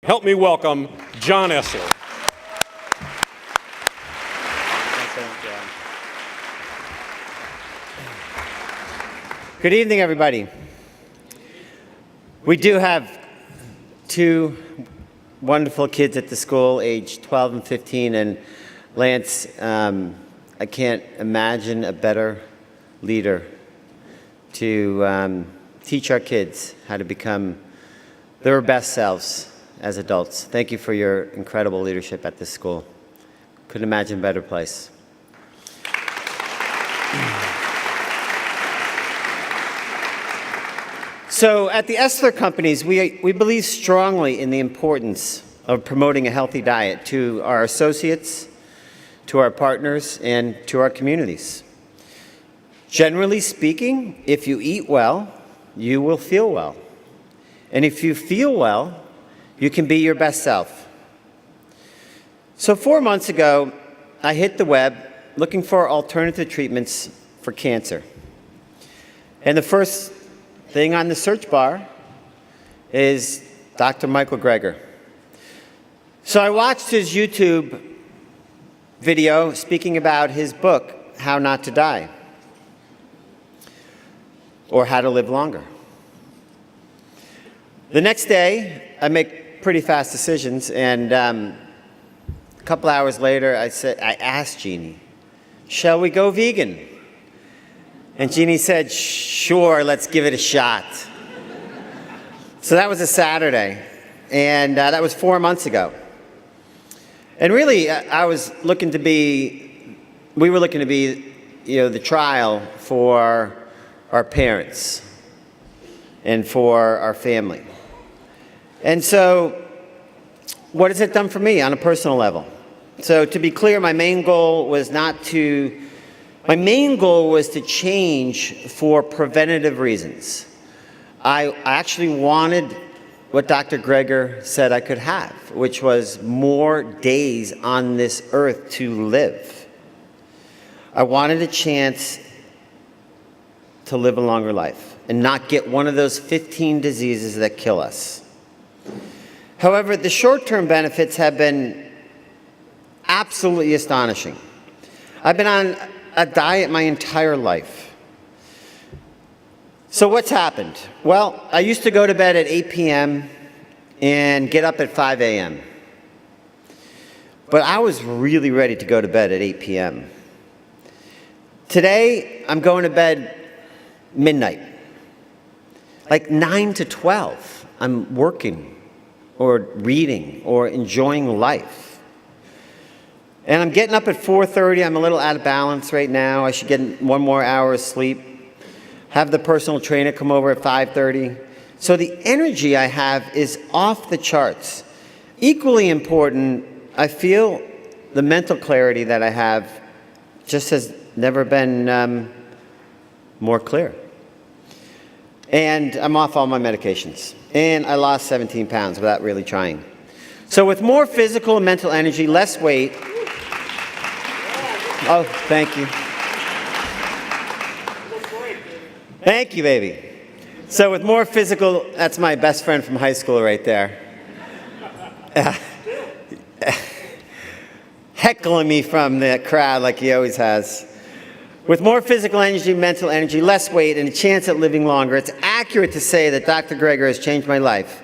Help me welcome John Esler. Good evening, everybody. We do have two wonderful kids at the school, age 12 and 15, and Lance, I can't imagine a better leader to teach our kids how to become their best selves as adults. Thank you for your incredible leadership at this school. Couldn't imagine a better place. So at the Esler companies, we believe strongly in the importance of promoting a healthy diet to our associates, to our partners, and to our communities. Generally speaking, if you eat well, you will feel well. And if you feel well, you can be your best self. So 4 months ago, I hit the web looking for alternative treatments for cancer. And the first thing on the search bar is Dr. Michael Greger. So I watched his YouTube video speaking about his book, How Not to Die, or How to Live Longer. The next day, I make pretty fast decisions, and a couple hours later, I asked Jeannie, shall we go vegan? And Jeannie said, sure, let's give it a shot. So that was a Saturday, and that was 4 months ago. And really, we were looking to be, the trial for our parents and for our family. And so, what has it done for me on a personal level? So to be clear, my main goal was to change for preventative reasons. I actually wanted what Dr. Greger said I could have, which was more days on this earth to live. I wanted a chance to live a longer life and not get one of those 15 diseases that kill us. However, the short-term benefits have been absolutely astonishing. I've been on a diet my entire life. So what's happened? Well, I used to go to bed at 8 p.m. and get up at 5 a.m. But I was really ready to go to bed at 8 p.m. Today, I'm going to bed midnight. Like 9 to 12, I'm working or reading or enjoying life. And I'm getting up at 4:30. I'm a little out of balance right now. I should get 1 more hour of sleep. Have the personal trainer come over at 5:30. So the energy I have is off the charts. Equally important, I feel the mental clarity that I have just has never been more clear. And I'm off all my medications. And I lost 17 pounds without really trying. So with more physical and mental energy, less weight. Oh, thank you. Thank you, baby. So with more physical, that's my best friend from high school right there. Heckling me from the crowd like he always has. With more physical energy, mental energy, less weight, and a chance at living longer, it's accurate to say that Dr. Greger has changed my life,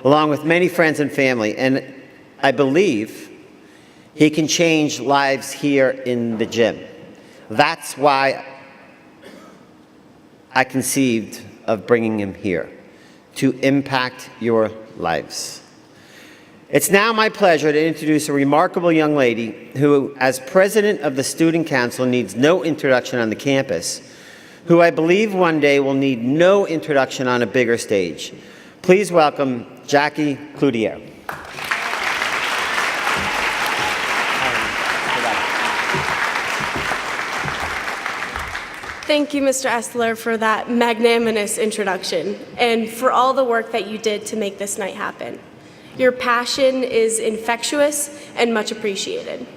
along with many friends and family, and I believe he can change lives here in the gym. That's why I conceived of bringing him here, to impact your lives. It's now my pleasure to introduce a remarkable young lady who, as president of the Student Council, needs no introduction on the campus, who I believe one day will need no introduction on a bigger stage. Please welcome Jackie Cloutier. Thank you, Mr. Esler, for that magnanimous introduction and for all the work that you did to make this night happen. Your passion is infectious and much appreciated.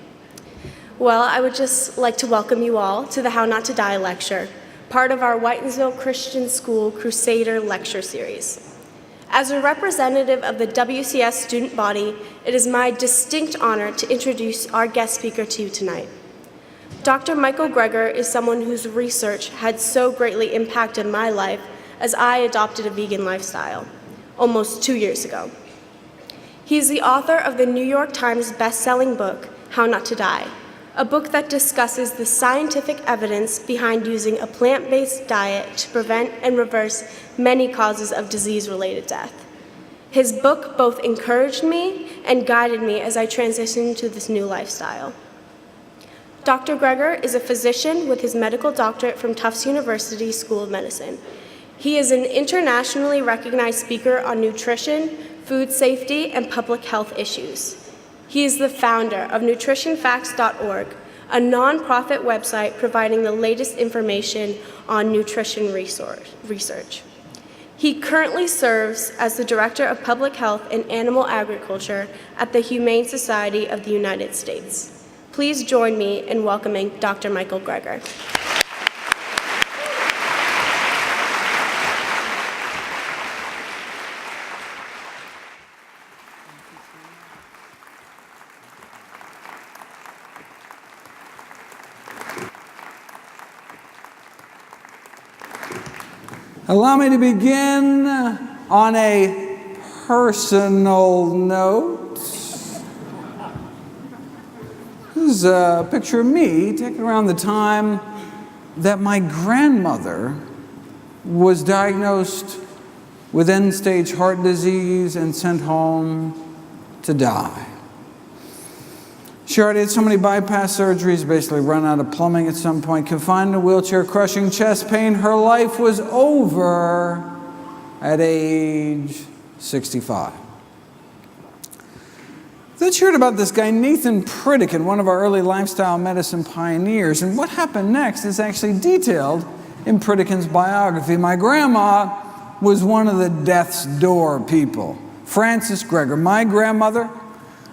Well, I would just like to welcome you all to the How Not to Die lecture, part of our Whitensville Christian School Crusader lecture series. As a representative of the WCS student body, it is my distinct honor to introduce our guest speaker to you tonight. Dr. Michael Greger is someone whose research had so greatly impacted my life as I adopted a vegan lifestyle almost 2 years ago. He is the author of the New York Times best-selling book, How Not to Die, a book that discusses the scientific evidence behind using a plant-based diet to prevent and reverse many causes of disease-related death. His book both encouraged me and guided me as I transitioned to this new lifestyle. Dr. Greger is a physician with his medical doctorate from Tufts University School of Medicine. He is an internationally recognized speaker on nutrition, food safety, and public health issues. He is the founder of nutritionfacts.org, a nonprofit website providing the latest information on nutrition research. He currently serves as the Director of Public Health and Animal Agriculture at the Humane Society of the United States. Please join me in welcoming Dr. Michael Greger. Allow me to begin on a personal note. This is a picture of me taken around the time that my grandmother was diagnosed with end-stage heart disease and sent home to die. She already had so many bypass surgeries, basically run out of plumbing at some point, confined in a wheelchair, crushing chest pain. Her life was over at age 65. Then she heard about this guy, Nathan Pritikin, one of our early lifestyle medicine pioneers. And what happened next is actually detailed in Pritikin's biography. My grandma was one of the death's door people. Frances Greger, my grandmother,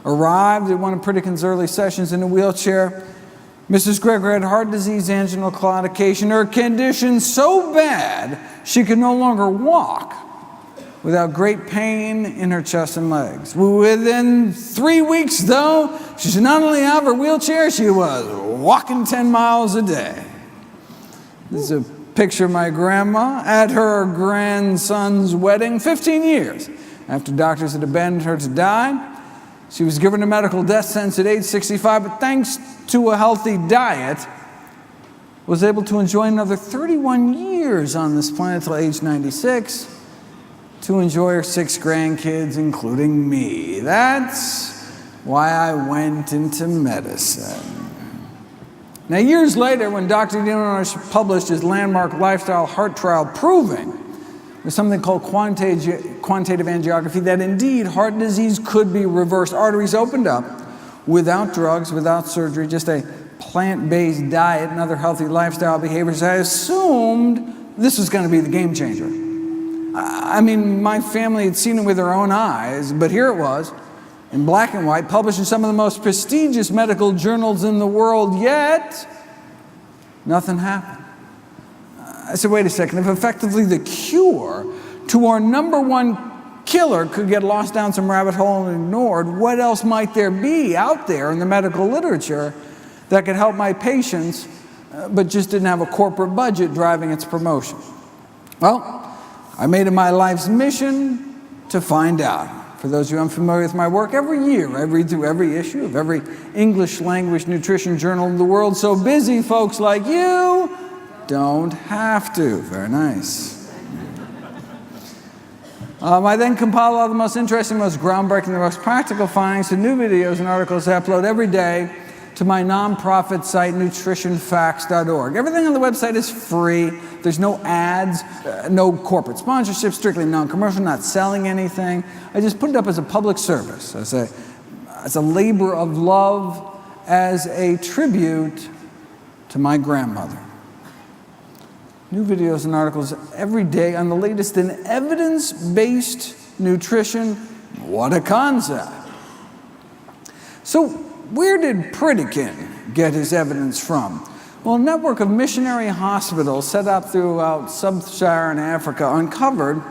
arrived at one of Pritikin's early sessions in a wheelchair. Mrs. Greger had heart disease, angina, claudication, her condition so bad she could no longer walk without great pain in her chest and legs. Within 3 weeks, though, she's not only out of her wheelchair, she was walking 10 miles a day. This is a picture of my grandma at her grandson's wedding 15 years after doctors had abandoned her to die. She was given a medical death sentence at age 65, but thanks to a healthy diet, was able to enjoy another 31 years on this planet till age 96, to enjoy her 6 grandkids, including me. That's why I went into medicine. Now, years later, when Dr. Dino published his landmark lifestyle heart trial proving with something called quantitative angiography, that indeed heart disease could be reversed. Arteries opened up without drugs, without surgery, just a plant-based diet and other healthy lifestyle behaviors. I assumed this was going to be the game changer. I mean, my family had seen it with their own eyes, but here it was, in black and white, published in some of the most prestigious medical journals in the world, yet nothing happened. I said, wait a second, if effectively the cure to our #1 killer could get lost down some rabbit hole and ignored, what else might there be out there in the medical literature that could help my patients, but just didn't have a corporate budget driving its promotion? Well, I made it my life's mission to find out. For those of you unfamiliar with my work, every year I read through every issue of every English language nutrition journal in the world, so busy folks like you don't have to. Very nice. I then compile all the most interesting, most groundbreaking, the most practical findings to new videos and articles I upload every day to my nonprofit site, nutritionfacts.org. Everything on the website is free. There's no ads, no corporate sponsorship, strictly non-commercial, not selling anything. I just put it up as a public service, as a labor of love, as a tribute to my grandmother. New videos and articles every day on the latest in evidence-based nutrition. What a concept. So where did Pritikin get his evidence from? Well, a network of missionary hospitals set up throughout sub-Saharan Africa uncovered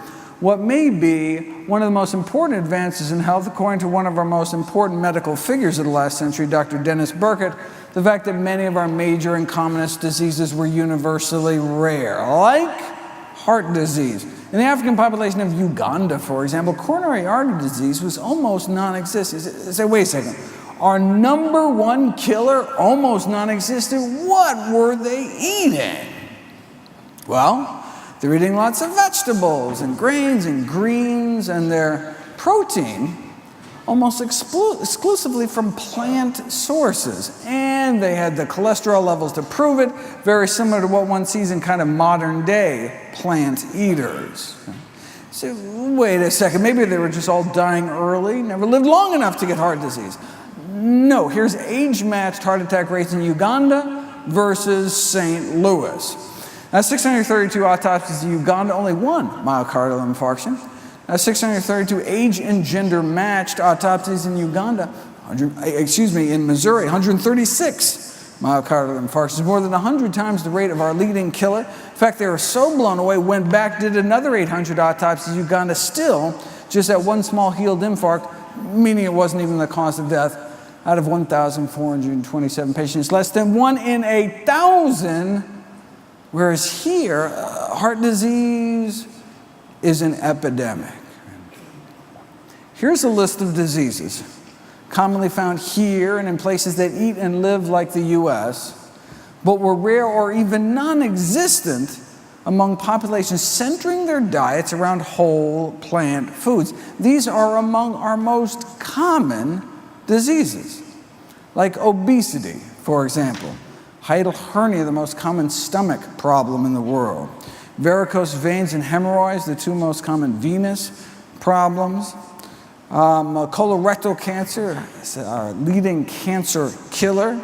what may be one of the most important advances in health, according to one of our most important medical figures of the last century, Dr. Dennis Burkitt, the fact that many of our major and commonest diseases were universally rare, like heart disease. In the African population of Uganda, for example, coronary artery disease was almost non-existent. Say, wait a second. Our number one killer almost non-existent. What were they eating? Well, they're eating lots of vegetables and grains and greens, and their protein almost exclusively from plant sources. And they had the cholesterol levels to prove it, very similar to what one sees in kind of modern day plant eaters. So wait a second, maybe they were just all dying early, never lived long enough to get heart disease. No, here's age-matched heart attack rates in Uganda versus St. Louis. Now, 632 autopsies in Uganda, only one myocardial infarction. Now, 632 age and gender matched autopsies in Uganda, in Missouri, 136 myocardial infarctions, more than 100 times the rate of our leading killer. In fact, they were so blown away, went back, did another 800 autopsies in Uganda, still just that one small healed infarct, meaning it wasn't even the cause of death, out of 1,427 patients, less than 1 in 8,000, whereas here, heart disease is an epidemic. Here's a list of diseases commonly found here and in places that eat and live like the US, but were rare or even non-existent among populations centering their diets around whole plant foods. These are among our most common diseases, like obesity, for example, hiatal hernia, the most common stomach problem in the world, varicose veins and hemorrhoids, the two most common venous problems. Colorectal cancer, our leading cancer killer.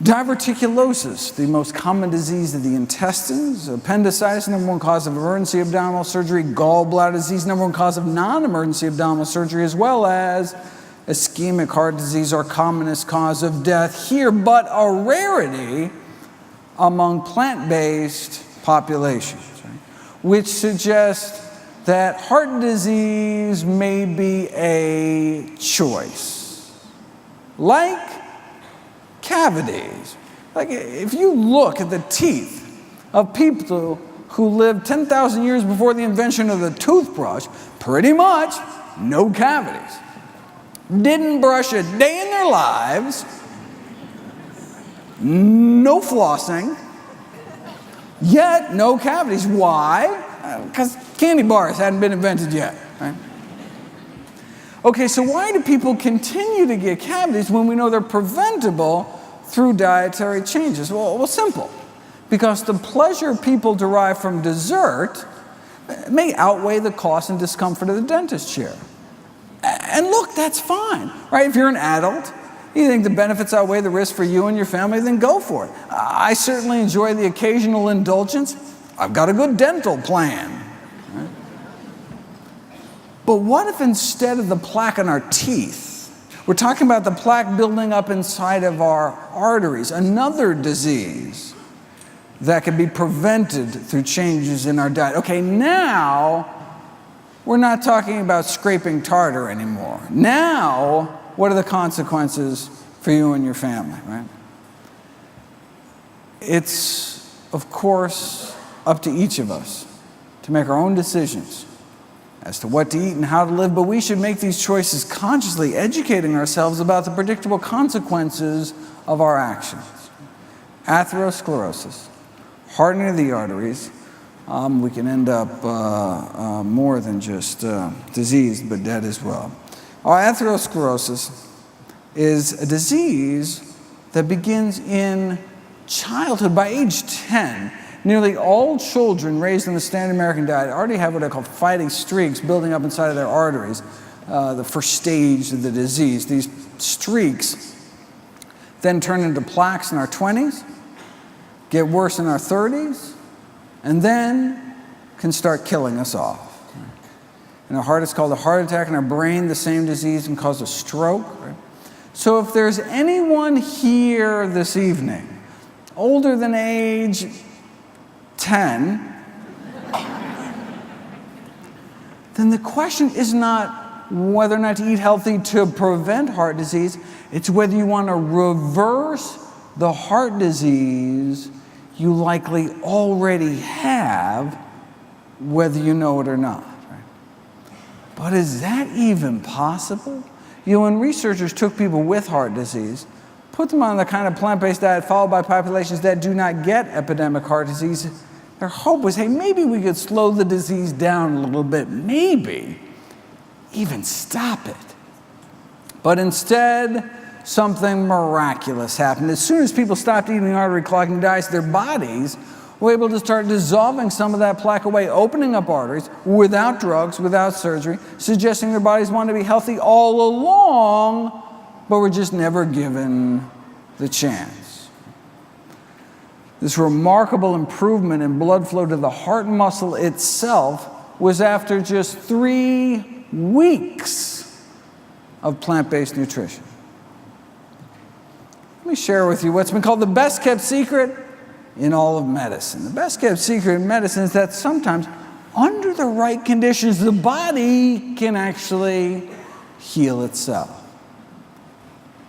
Diverticulosis, the most common disease of the intestines. Appendicitis, number one cause of emergency abdominal surgery. Gallbladder disease, number one cause of non-emergency abdominal surgery, as well as ischemic heart disease, our commonest cause of death here, but a rarity among plant-based populations, right? Which suggests that heart disease may be a choice. Like cavities. Like if you look at the teeth of people who lived 10,000 years before the invention of the toothbrush, pretty much no cavities. Didn't brush a day in their lives, no flossing, yet no cavities. Why? Because candy bars hadn't been invented yet, right? Okay, so why do people continue to get cavities when we know they're preventable through dietary changes? Well, simple. Because the pleasure people derive from dessert may outweigh the cost and discomfort of the dentist chair. And look, that's fine, right? If you're an adult, you think the benefits outweigh the risk for you and your family, then go for it. I certainly enjoy the occasional indulgence. I've got a good dental plan. Right? But what if instead of the plaque in our teeth, we're talking about the plaque building up inside of our arteries, another disease that can be prevented through changes in our diet. Okay, now we're not talking about scraping tartar anymore. Now, what are the consequences for you and your family, right? It's, of course, up to each of us to make our own decisions as to what to eat and how to live, but we should make these choices consciously, educating ourselves about the predictable consequences of our actions. Atherosclerosis, hardening of the arteries. We can end up more than just diseased, but dead as well. Atherosclerosis is a disease that begins in childhood. By age 10, nearly all children raised on the standard American diet already have what I call fighting streaks building up inside of their arteries, the first stage of the disease. These streaks then turn into plaques in our 20s, get worse in our 30s, and then can start killing us off. In our heart, it's called a heart attack. In our brain, the same disease can cause a stroke. Right? So if there's anyone here this evening older than age 10, then the question is not whether or not to eat healthy to prevent heart disease, it's whether you want to reverse the heart disease you likely already have, whether you know it or not. But is that even possible? When researchers took people with heart disease, put them on the kind of plant-based diet followed by populations that do not get epidemic heart disease, their hope was, hey, maybe we could slow the disease down a little bit, maybe even stop it. But instead, something miraculous happened. As soon as people stopped eating artery-clogging diets, their bodies were able to start dissolving some of that plaque away, opening up arteries without drugs, without surgery, suggesting their bodies wanted to be healthy all along, but were just never given the chance. This remarkable improvement in blood flow to the heart muscle itself was after just 3 weeks of plant-based nutrition. Let me share with you what's been called the best-kept secret in all of medicine. The best-kept secret in medicine is that sometimes, under the right conditions, the body can actually heal itself.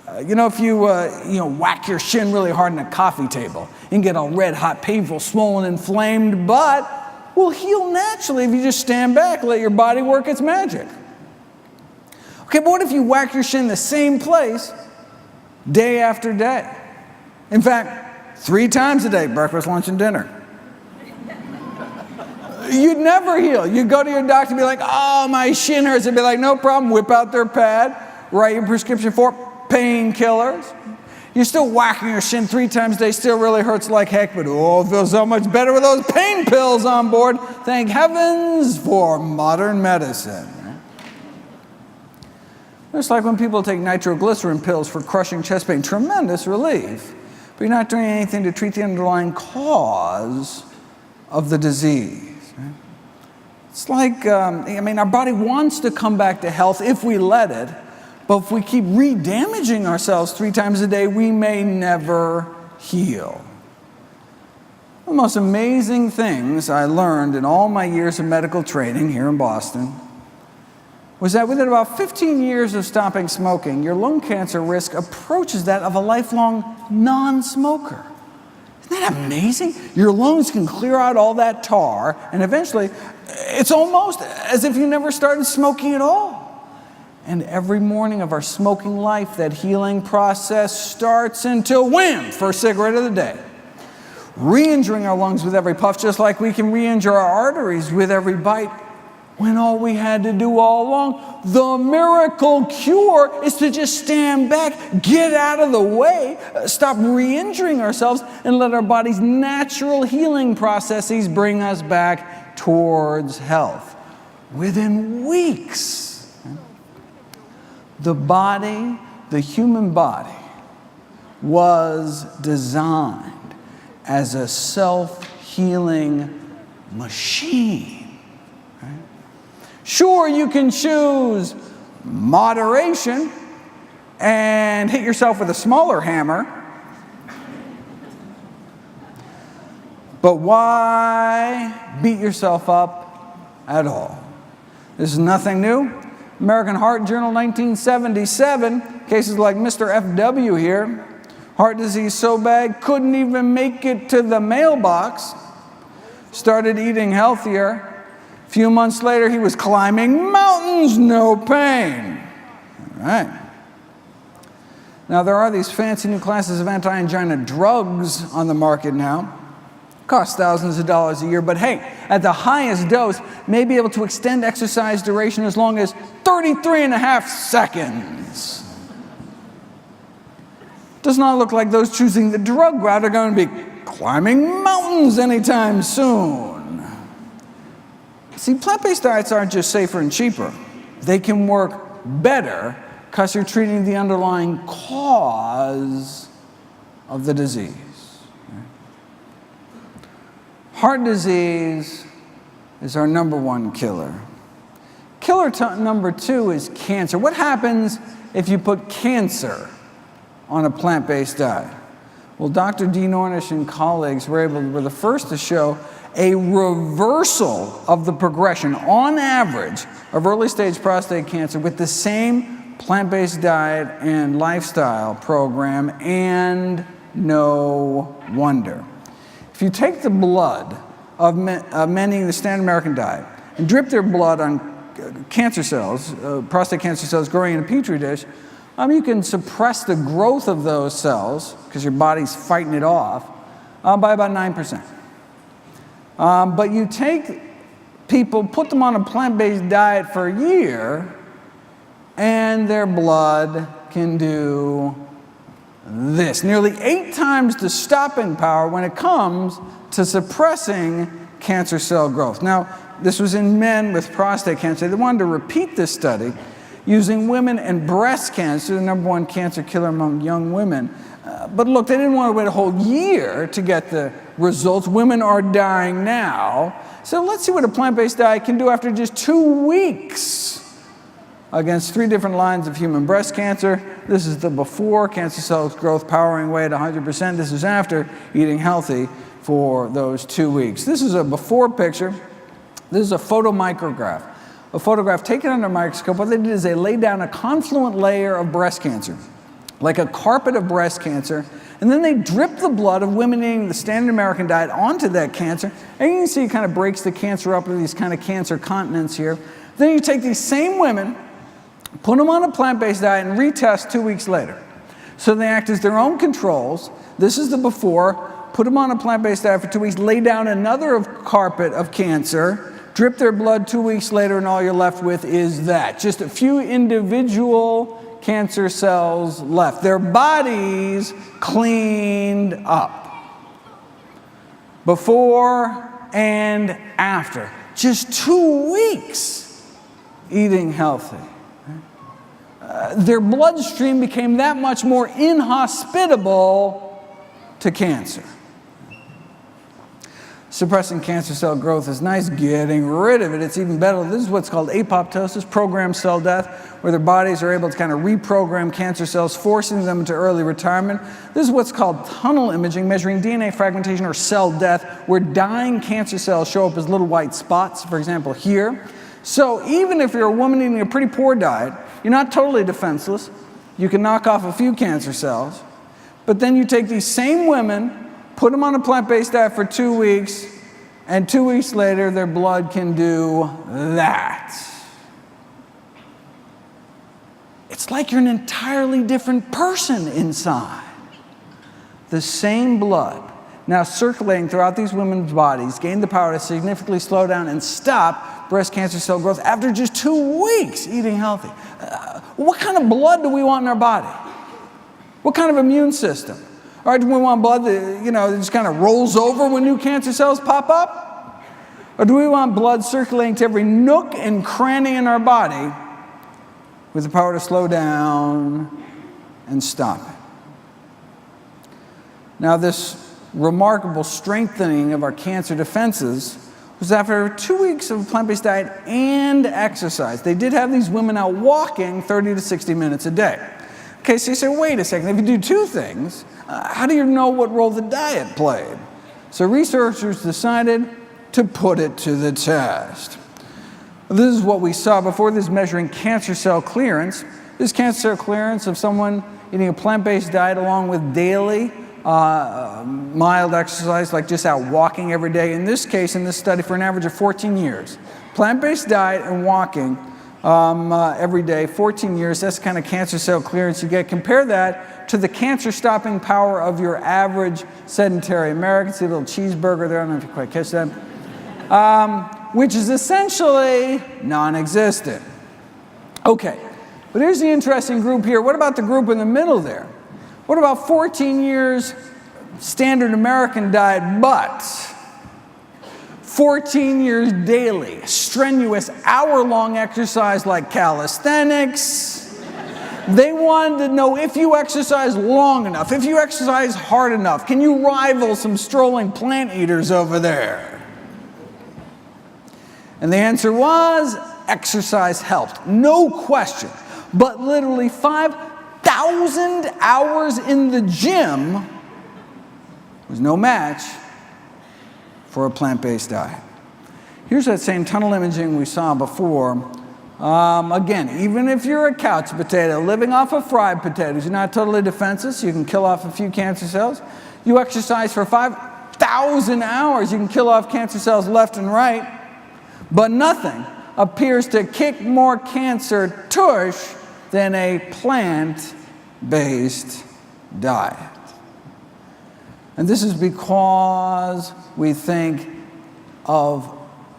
If you whack your shin really hard on a coffee table, you can get all red hot, painful, swollen, inflamed, but will heal naturally if you just stand back, let your body work its magic. Okay, but what if you whack your shin in the same place day after day? In fact, 3 times a day, breakfast, lunch, and dinner. You'd never heal. You'd go to your doctor and be like, oh, my shin hurts. They'd be like, no problem, whip out their pad, write your prescription for painkillers. You're still whacking your shin 3 times a day, still really hurts like heck, but oh, it feels so much better with those pain pills on board. Thank heavens for modern medicine. It's like when people take nitroglycerin pills for crushing chest pain, tremendous relief, but you're not doing anything to treat the underlying cause of the disease. Right? It's like, our body wants to come back to health if we let it, but if we keep re-damaging ourselves 3 times a day, we may never heal. One of the most amazing things I learned in all my years of medical training here in Boston was that within about 15 years of stopping smoking, your lung cancer risk approaches that of a lifelong non-smoker. Isn't that amazing? Your lungs can clear out all that tar, and eventually, it's almost as if you never started smoking at all. And every morning of our smoking life, that healing process starts until wham, first cigarette of the day. Re-injuring our lungs with every puff, just like we can re-injure our arteries with every bite, when all we had to do all along, the miracle cure, is to just stand back, get out of the way, stop re-injuring ourselves, and let our body's natural healing processes bring us back towards health. Within weeks, the body, the human body, was designed as a self-healing machine. Sure, you can choose moderation and hit yourself with a smaller hammer, but why beat yourself up at all? This is nothing new. American Heart Journal, 1977, cases like Mr. F.W. here, heart disease so bad, couldn't even make it to the mailbox, started eating healthier. A few months later, he was climbing mountains, no pain. All right. Now, there are these fancy new classes of anti-angina drugs on the market now. Cost thousands of dollars a year, but hey, at the highest dose, may be able to extend exercise duration as long as 33.5 seconds. Does not look like those choosing the drug route are going to be climbing mountains anytime soon. See, plant-based diets aren't just safer and cheaper. They can work better because you're treating the underlying cause of the disease. Heart disease is our number 1 killer. Killer number 2 is cancer. What happens if you put cancer on a plant-based diet? Well, Dr. Dean Ornish and colleagues were the first to show a reversal of the progression, on average, of early-stage prostate cancer with the same plant-based diet and lifestyle program, and no wonder. If you take the blood of men eating the standard American diet and drip their blood on cancer cells, prostate cancer cells growing in a petri dish, you can suppress the growth of those cells, because your body's fighting it off, by about 9%. But you take people, put them on a plant-based diet for a year, and their blood can do this. Nearly 8 times the stopping power when it comes to suppressing cancer cell growth. Now, this was in men with prostate cancer. They wanted to repeat this study using women and breast cancer, the #1 cancer killer among young women. But look, they didn't want to wait a whole year to get the results. Women are dying now. So let's see what a plant-based diet can do after just 2 weeks against 3 different lines of human breast cancer. This is the before, cancer cells growth powering away at 100%. This is after eating healthy for those 2 weeks. This is a before picture. This is a photomicrograph. A photograph taken under a microscope. What they did is they laid down a confluent layer of breast cancer, like a carpet of breast cancer, and then they dripped the blood of women eating the standard American diet onto that cancer, and you can see it kind of breaks the cancer up into these kind of cancer continents here. Then you take these same women, put them on a plant-based diet, and retest 2 weeks later. So they act as their own controls. This is the before. Put them on a plant-based diet for 2 weeks, lay down another carpet of cancer, drip their blood 2 weeks later, and all you're left with is that. Just a few individual cancer cells left. Their bodies cleaned up. Before and after. Just 2 weeks eating healthy. Their bloodstream became that much more inhospitable to cancer. Suppressing cancer cell growth is nice. Getting rid of it, it's even better. This is what's called apoptosis, programmed cell death, where their bodies are able to kind of reprogram cancer cells, forcing them into early retirement. This is what's called tunnel imaging, measuring DNA fragmentation or cell death, where dying cancer cells show up as little white spots, for example, here. So even if you're a woman eating a pretty poor diet, you're not totally defenseless. You can knock off a few cancer cells. But then you take these same women, put them on a plant-based diet for 2 weeks, and 2 weeks later, their blood can do that. It's like you're an entirely different person inside. The same blood now circulating throughout these women's bodies gained the power to significantly slow down and stop breast cancer cell growth after just 2 weeks eating healthy. What kind of blood do we want in our body? What kind of immune system? All right, do we want blood that, that just kind of rolls over when new cancer cells pop up? Or do we want blood circulating to every nook and cranny in our body with the power to slow down and stop it? Now, this remarkable strengthening of our cancer defenses was after 2 weeks of a plant-based diet and exercise. They did have these women out walking 30 to 60 minutes a day. Okay, so you say, wait a second, if you do 2 things, how do you know what role the diet played? So researchers decided to put it to the test. This is what we saw before. This is measuring cancer cell clearance. This is cancer cell clearance of someone eating a plant-based diet along with daily mild exercise, like just out walking every day. In this case, in this study, for an average of 14 years. Plant-based diet and walking every day, 14 years, that's the kind of cancer cell clearance you get. Compare that to the cancer-stopping power of your average sedentary American. See a little cheeseburger there, I don't know if you quite catch that, which is essentially non-existent. Okay, but here's the interesting group here. What about the group in the middle there? What about 14 years standard American diet, but 14 years daily, strenuous, hour-long exercise like calisthenics? They wanted to know if you exercise long enough, if you exercise hard enough, can you rival some strolling plant eaters over there? And the answer was exercise helped, no question. But literally 5,000 hours in the gym was no match for a plant-based diet. Here's that same tunnel imaging we saw before. Again, even if you're a couch potato living off of fried potatoes, you're not totally defenseless. You can kill off a few cancer cells. You exercise for 5,000 hours, you can kill off cancer cells left and right. But nothing appears to kick more cancer tush than a plant-based diet. And this is because we think of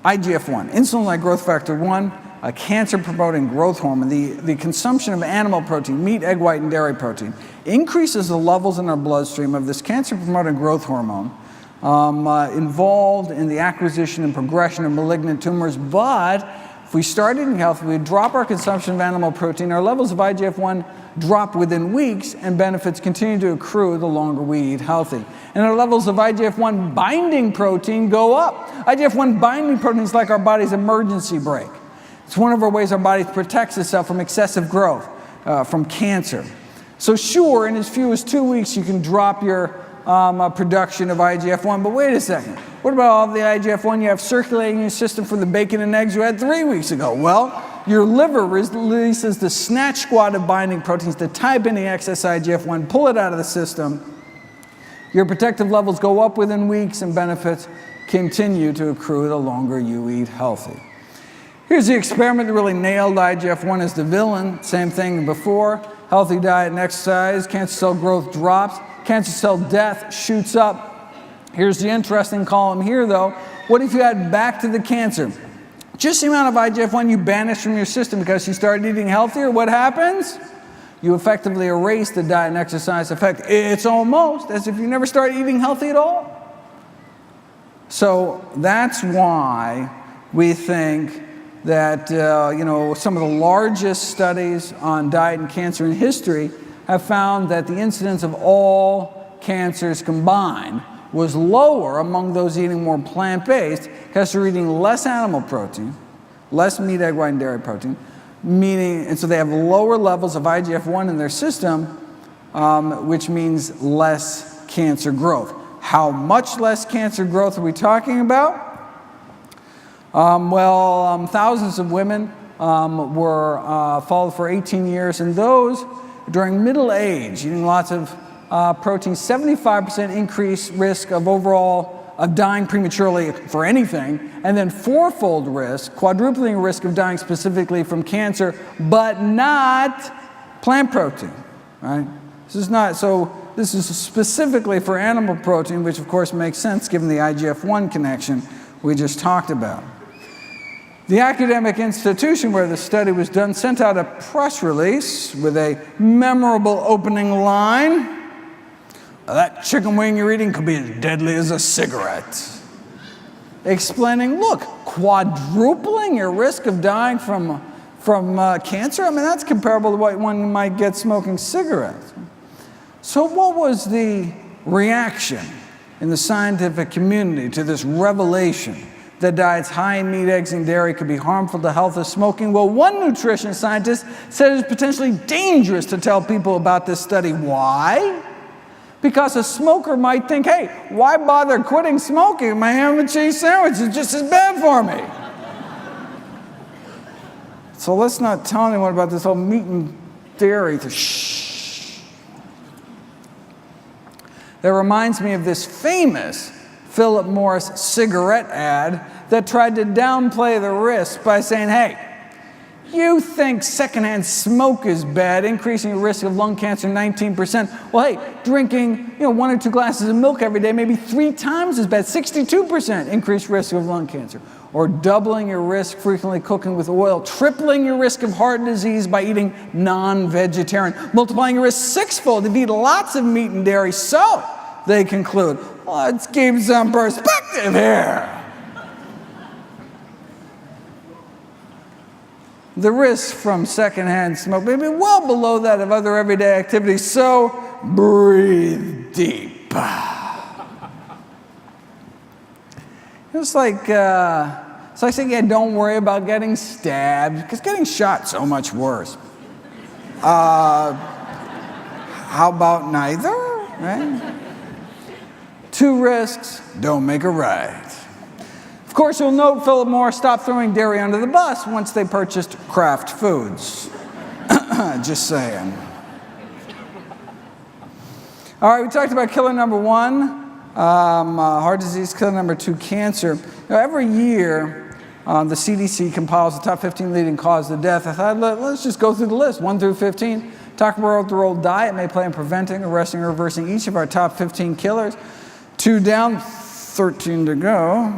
IGF-1, insulin-like growth factor 1, a cancer-promoting growth hormone. The consumption of animal protein, meat, egg white, and dairy protein, increases the levels in our bloodstream of this cancer-promoting growth hormone involved in the acquisition and progression of malignant tumors. But if we start eating healthy, we drop our consumption of animal protein, our levels of IGF-1 drop within weeks, and benefits continue to accrue the longer we eat healthy. And our levels of IGF-1 binding protein go up. IGF-1 binding protein is like our body's emergency brake. It's one of our ways our body protects itself from excessive growth, from cancer. So sure, in as few as 2 weeks, you can drop your production of IGF-1, but wait a second. What about all the IGF-1 you have circulating in your system from the bacon and eggs you had 3 weeks ago? Well, your liver releases the snatch squad of binding proteins to type in the excess IGF-1, pull it out of the system. Your protective levels go up within weeks, and benefits continue to accrue the longer you eat healthy. Here's the experiment that really nailed IGF-1 as the villain. Same thing before. Healthy diet and exercise, cancer cell growth drops, cancer cell death shoots up. Here's the interesting column here, though. What if you add back to the cancer just the amount of IGF-1 you banished from your system because you started eating healthier? What happens? You effectively erase the diet and exercise effect. It's almost as if you never started eating healthy at all. So that's why we think that some of the largest studies on diet and cancer in history have found that the incidence of all cancers combined was lower among those eating more plant-based because they're eating less animal protein, less meat, egg white, and dairy protein, and so they have lower levels of IGF-1 in their system, which means less cancer growth. How much less cancer growth are we talking about? Thousands of women were followed for 18 years, and those during middle age, eating lots of protein, 75% increased risk of dying prematurely for anything, and then fourfold risk, quadrupling risk of dying specifically from cancer, but not plant protein, right? This is specifically for animal protein, which of course makes sense given the IGF-1 connection we just talked about. The academic institution where the study was done sent out a press release with a memorable opening line. That chicken wing you're eating could be as deadly as a cigarette. Explaining, look, quadrupling your risk of dying from cancer? I mean, that's comparable to what one might get smoking cigarettes. So what was the reaction in the scientific community to this revelation that diets high in meat, eggs, and dairy could be harmful to health as smoking? Well, one nutrition scientist said it's potentially dangerous to tell people about this study. Why? Because a smoker might think, hey, why bother quitting smoking? My ham and cheese sandwich is just as bad for me. So let's not tell anyone about this whole meat and dairy. Shh. That reminds me of this famous Philip Morris cigarette ad that tried to downplay the risk by saying, hey, you think secondhand smoke is bad, increasing your risk of lung cancer 19%. Well, hey, drinking 1 or 2 glasses of milk every day may be 3 times as bad, 62% increased risk of lung cancer. Or doubling your risk frequently cooking with oil, tripling your risk of heart disease by eating non-vegetarian, multiplying your risk 6-fold if you eat lots of meat and dairy. So, they conclude, let's keep some perspective here. The risk from secondhand smoke may be well below that of other everyday activities, so breathe deep. It's like saying, don't worry about getting stabbed, because getting shot so much worse. How about neither, right? 2 risks don't make a right. course, you'll note Philip Morris stopped throwing dairy under the bus once they purchased Kraft Foods. Just saying. All right, we talked about killer number 1, heart disease, killer number 2, cancer. Now, every year, the CDC compiles the top 15 leading causes of death. I thought, let's just go through the list, 1 through 15. Talk about the role diet may play in preventing, arresting, or reversing each of our top 15 killers. 2 down, 13 to go.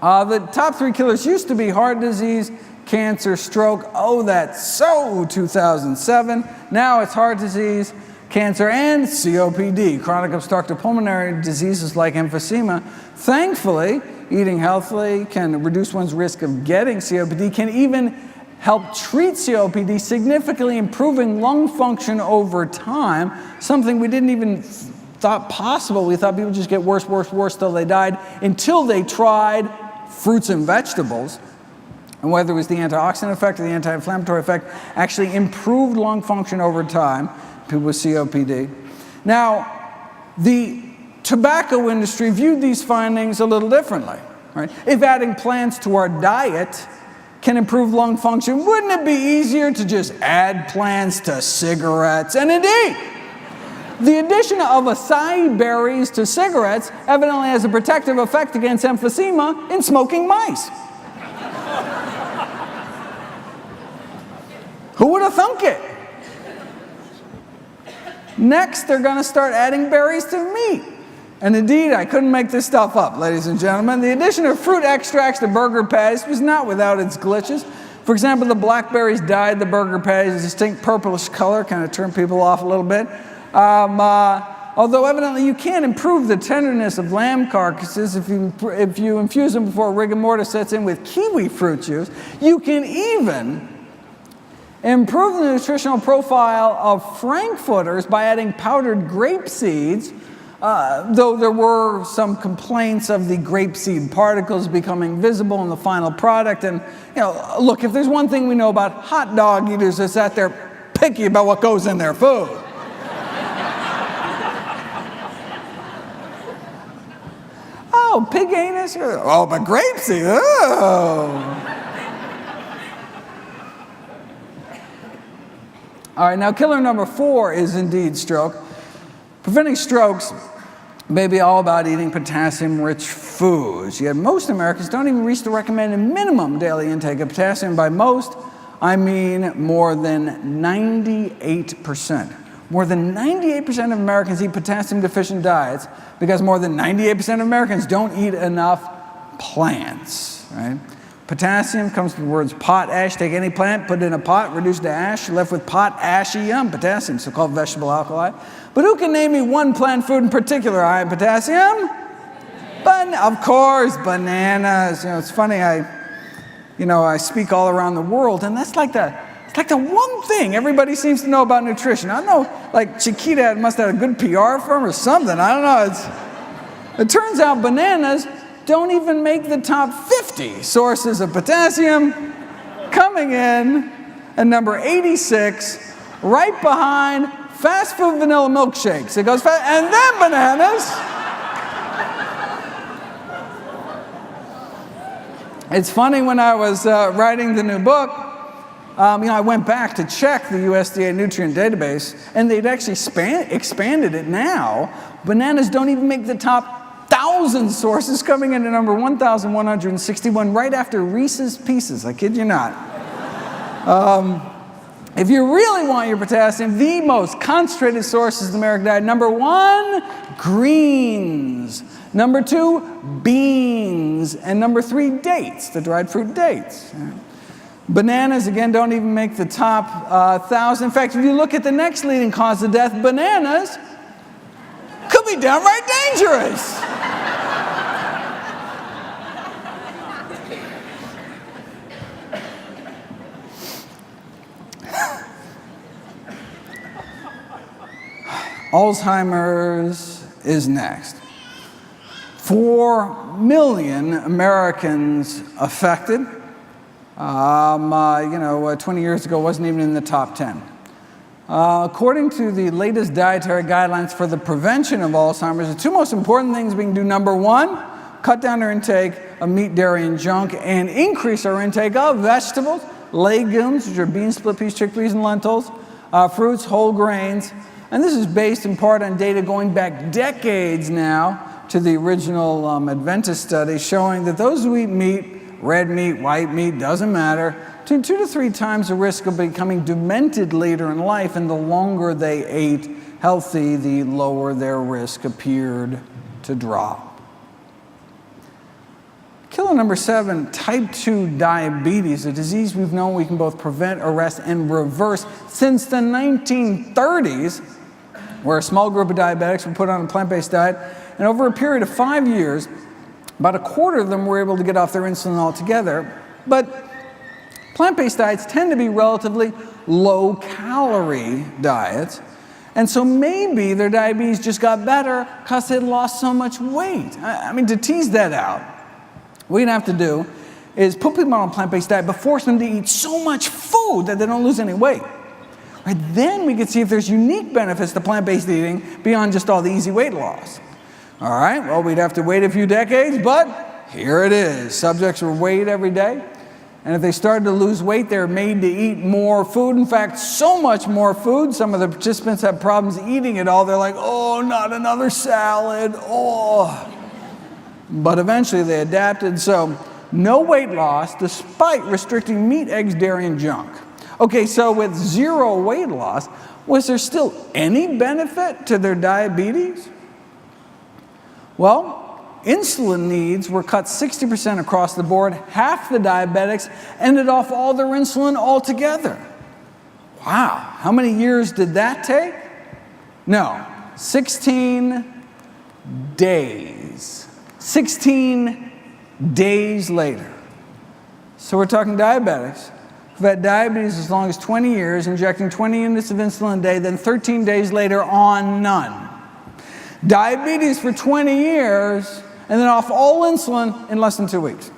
The top 3 killers used to be heart disease, cancer, stroke. Oh, that's so 2007. Now it's heart disease, cancer, and COPD, chronic obstructive pulmonary diseases like emphysema. Thankfully, eating healthily can reduce one's risk of getting COPD, can even help treat COPD, significantly improving lung function over time, something we didn't even thought possible. We thought people just get worse, worse, worse till they died, until they tried fruits and vegetables. And whether it was the antioxidant effect or the anti-inflammatory effect, actually improved lung function over time, people with COPD. Now, the tobacco industry viewed these findings a little differently, right? If adding plants to our diet can improve lung function, wouldn't it be easier to just add plants to cigarettes? And indeed, the addition of acai berries to cigarettes evidently has a protective effect against emphysema in smoking mice. Who would have thunk it? Next, they're going to start adding berries to meat. And indeed, I couldn't make this stuff up, ladies and gentlemen. The addition of fruit extracts to burger patties was not without its glitches. For example, the blackberries dyed the burger patties a distinct purplish color, kind of turned people off a little bit. Although evidently you can improve the tenderness of lamb carcasses if you infuse them before rigor mortis sets in with kiwi fruit juice. You can even improve the nutritional profile of frankfurters by adding powdered grape seeds, though there were some complaints of the grapeseed particles becoming visible in the final product. And, look, if there's one thing we know about hot dog eaters, it's that they're picky about what goes in their food. Oh, pig anus? Oh, but grapeseed, oh. All right, now killer number 4 is indeed stroke. Preventing strokes may be all about eating potassium-rich foods, yet most Americans don't even reach the recommended minimum daily intake of potassium. By most, I mean more than 98%. More than 98% of Americans eat potassium-deficient diets because more than 98% of Americans don't eat enough plants, right? Potassium comes from the words potash. Take any plant, put it in a pot, reduce it to ash, you're left with potassium, potassium, so-called vegetable alkali. But who can name me one plant food in particular high in potassium? Of course, bananas. It's funny, I speak all around the world, and that's like the one thing everybody seems to know about nutrition. I don't know, like Chiquita must have a good PR firm or something. I don't know. It turns out bananas don't even make the top 50 sources of potassium, coming in at number 86, right behind fast food vanilla milkshakes. It goes fast, and then bananas. It's funny, when I was writing the new book, I went back to check the USDA nutrient database, and they'd actually expanded it now. Bananas don't even make the top 1,000 sources, coming in at number 1,161, right after Reese's Pieces. I kid you not. If you really want your potassium, the most concentrated sources of the American diet: number 1, greens; number 2, beans; and number 3, dates, the dried fruit dates. Bananas, again, don't even make the top 1,000. In fact, if you look at the next leading cause of death, bananas could be downright dangerous. Alzheimer's is next. 4 million Americans affected. 20 years ago, wasn't even in the top 10. According to the latest dietary guidelines for the prevention of Alzheimer's, the 2 most important things being: do number 1, cut down our intake of meat, dairy, and junk, and increase our intake of vegetables, legumes, which are beans, split peas, chickpeas, and lentils, fruits, whole grains. And this is based in part on data going back decades now to the original Adventist study, showing that those who eat meat, red meat, white meat, doesn't matter, 2 to 3 times the risk of becoming demented later in life, and the longer they ate healthy, the lower their risk appeared to drop. Killer number 7, type 2 diabetes, a disease we've known we can both prevent, arrest, and reverse since the 1930s, where a small group of diabetics were put on a plant-based diet, and over a period of 5 years, about a quarter of them were able to get off their insulin altogether. But plant-based diets tend to be relatively low-calorie diets, and so maybe their diabetes just got better because they lost so much weight. I mean, to tease that out, what we're going to have to do is put people on a plant-based diet but force them to eat so much food that they don't lose any weight. Right? Then we can see if there's unique benefits to plant-based eating beyond just all the easy weight loss. All right, well, we'd have to wait a few decades, but here it is. Subjects were weighed every day, and if they started to lose weight, they were made to eat more food. In fact, so much more food, some of the participants had problems eating it all. They're like, oh, not another salad, oh. But eventually they adapted, so no weight loss despite restricting meat, eggs, dairy, and junk. Okay, so with 0 weight loss, was there still any benefit to their diabetes? Well, insulin needs were cut 60% across the board. Half the diabetics ended off all their insulin altogether. Wow, how many years did that take? No, 16 days. 16 days later. So we're talking diabetics who've had diabetes as long as 20 years, injecting 20 units of insulin a day, then 13 days later on none. Diabetes for 20 years, and then off all insulin in less than 2 weeks.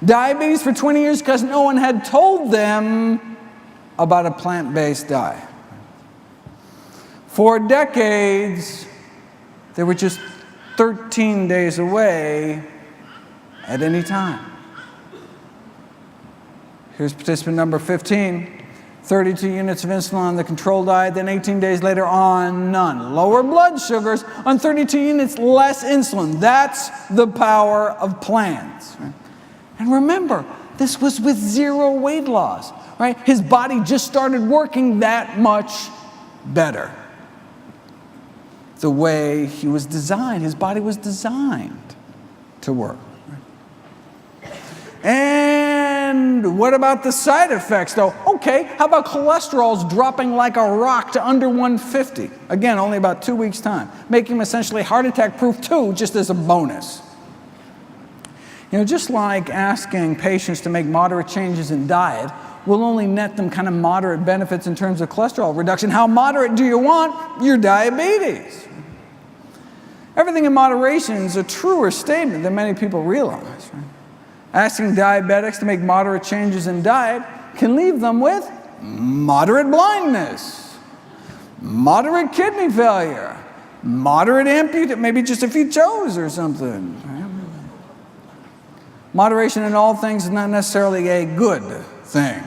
Diabetes for 20 years because no one had told them about a plant-based diet. For decades, they were just 13 days away at any time. Here's participant number 15. 32 units of insulin on the control diet, then 18 days later on none. Lower blood sugars on 32 units, less insulin. That's the power of plants. Right? And remember, this was with 0 weight loss. Right? His body just started working that much better. The way he was designed, his body was designed to work. And what about the side effects, though? Okay, how about cholesterol's dropping like a rock to under 150? Again, only about 2 weeks' time, making him essentially heart attack proof too, just as a bonus. You know, just like asking patients to make moderate changes in diet will only net them kind of moderate benefits in terms of cholesterol reduction. How moderate do you want your diabetes? Everything in moderation is a truer statement than many people realize. Right? Asking diabetics to make moderate changes in diet can leave them with moderate blindness, moderate kidney failure, moderate amputation, maybe just a few toes or something. Moderation in all things is not necessarily a good thing.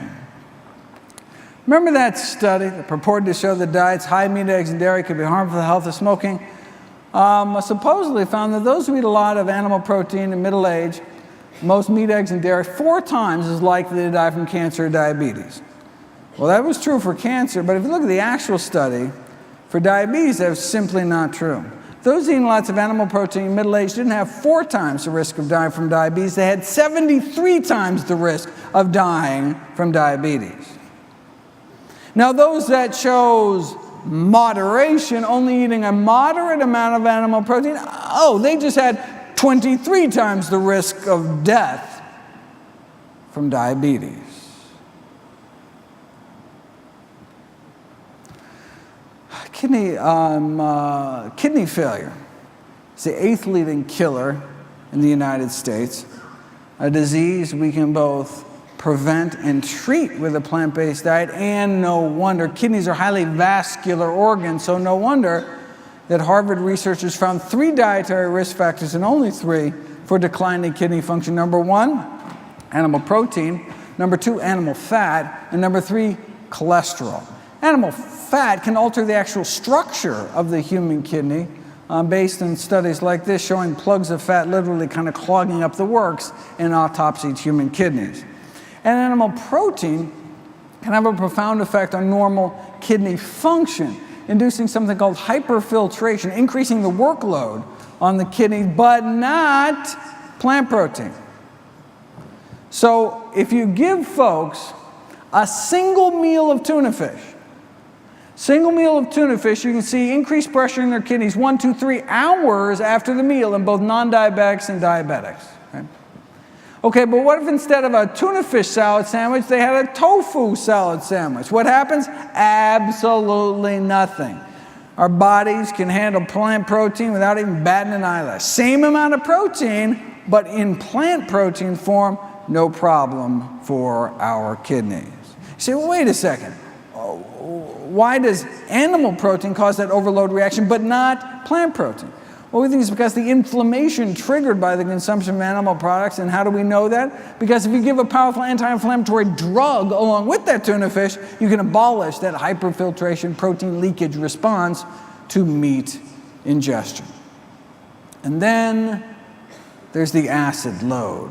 Remember that study that purported to show that diets high in meat, eggs, and dairy could be harmful to the health of smoking? Supposedly found that those who eat a lot of animal protein in middle age, most meat, eggs, and dairy, 4 times as likely to die from cancer or diabetes. Well, that was true for cancer, but if you look at the actual study, for diabetes, that was simply not true. Those eating lots of animal protein in middle age didn't have 4 times the risk of dying from diabetes. They had 73 times the risk of dying from diabetes. Now, those that chose moderation, only eating a moderate amount of animal protein, they just had 23 times the risk of death from diabetes. Kidney failure is the 8th leading killer in the United States, a disease we can both prevent and treat with a plant-based diet, and no wonder. Kidneys are highly vascular organs, so no wonder that Harvard researchers found 3 dietary risk factors, and only 3, for declining kidney function. Number 1, animal protein. Number 2, animal fat. And number 3, cholesterol. Animal fat can alter the actual structure of the human kidney, based on studies like this showing plugs of fat literally kind of clogging up the works in autopsied human kidneys. And animal protein can have a profound effect on normal kidney function, inducing something called hyperfiltration, increasing the workload on the kidney, but not plant protein. So if you give folks a single meal of tuna fish, you can see increased pressure in their kidneys 1, 2, 3 hours after the meal in both non-diabetics and diabetics. Right? Okay, but what if instead of a tuna fish salad sandwich, they had a tofu salad sandwich? What happens? Absolutely nothing. Our bodies can handle plant protein without even batting an eyelash. Same amount of protein, but in plant protein form, no problem for our kidneys. You say, well, wait a second. Why does animal protein cause that overload reaction, but not plant protein? Well, we think it's because the inflammation triggered by the consumption of animal products. And how do we know that? Because if you give a powerful anti-inflammatory drug along with that tuna fish, you can abolish that hyperfiltration protein leakage response to meat ingestion. And then there's the acid load.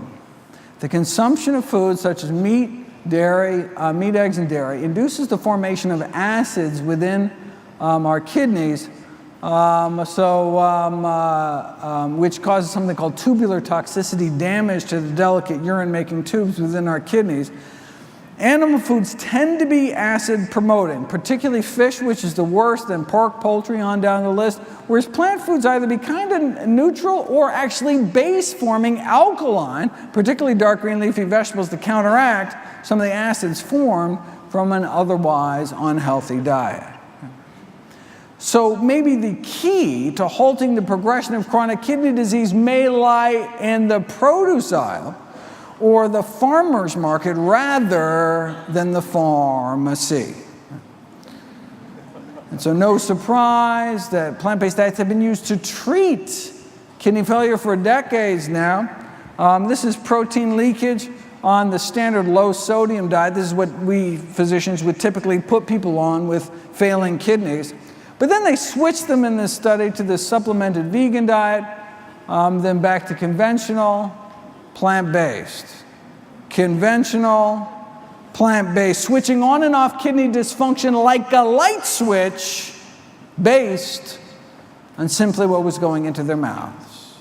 The consumption of foods such as meat, eggs, and dairy induces the formation of acids within our kidneys, which causes something called tubular toxicity, damage to the delicate urine-making tubes within our kidneys. Animal foods tend to be acid-promoting, particularly fish, which is the worst, then pork, poultry, on down the list, whereas plant foods either be kind of neutral or actually base-forming alkaline, particularly dark green leafy vegetables, to counteract some of the acids formed from an otherwise unhealthy diet. So maybe the key to halting the progression of chronic kidney disease may lie in the produce aisle or the farmer's market rather than the pharmacy. And so no surprise that plant-based diets have been used to treat kidney failure for decades now. This is protein leakage on the standard low-sodium diet. This is what we physicians would typically put people on with failing kidneys. But then they switched them in this study to the supplemented vegan diet, then back to conventional, plant-based. Conventional, plant-based, switching on and off kidney dysfunction like a light switch based on simply what was going into their mouths.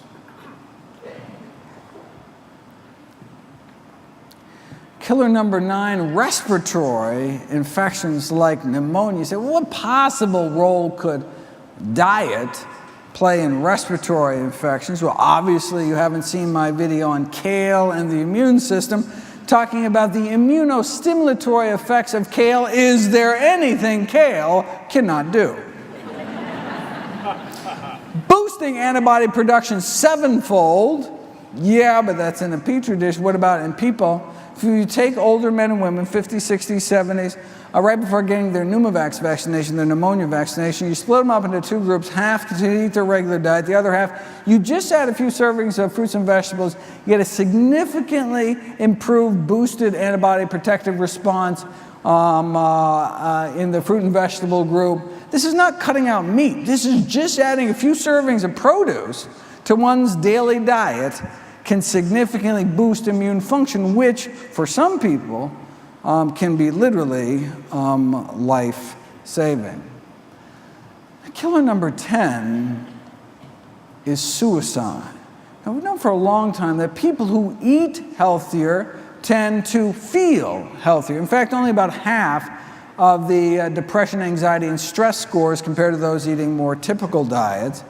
Killer number 9, respiratory infections like pneumonia. You say, well, what possible role could diet play in respiratory infections? Well, obviously you haven't seen my video on kale and the immune system, talking about the immunostimulatory effects of kale. Is there anything kale cannot do? Boosting antibody production 7-fold. Yeah, but that's in a petri dish. What about in people? If you take older men and women, 50s, 60s, 70s, right before getting their pneumovax vaccination, their pneumonia vaccination, you split them up into 2 groups, half to eat their regular diet, the other half, you just add a few servings of fruits and vegetables, you get a significantly improved, boosted antibody protective response in the fruit and vegetable group. This is not cutting out meat. This is just adding a few servings of produce to one's daily diet can significantly boost immune function, which for some people can be literally life-saving. Killer number 10 is suicide. Now, we've known for a long time that people who eat healthier tend to feel healthier. In fact, only about half of the depression, anxiety, and stress scores compared to those eating more typical diets.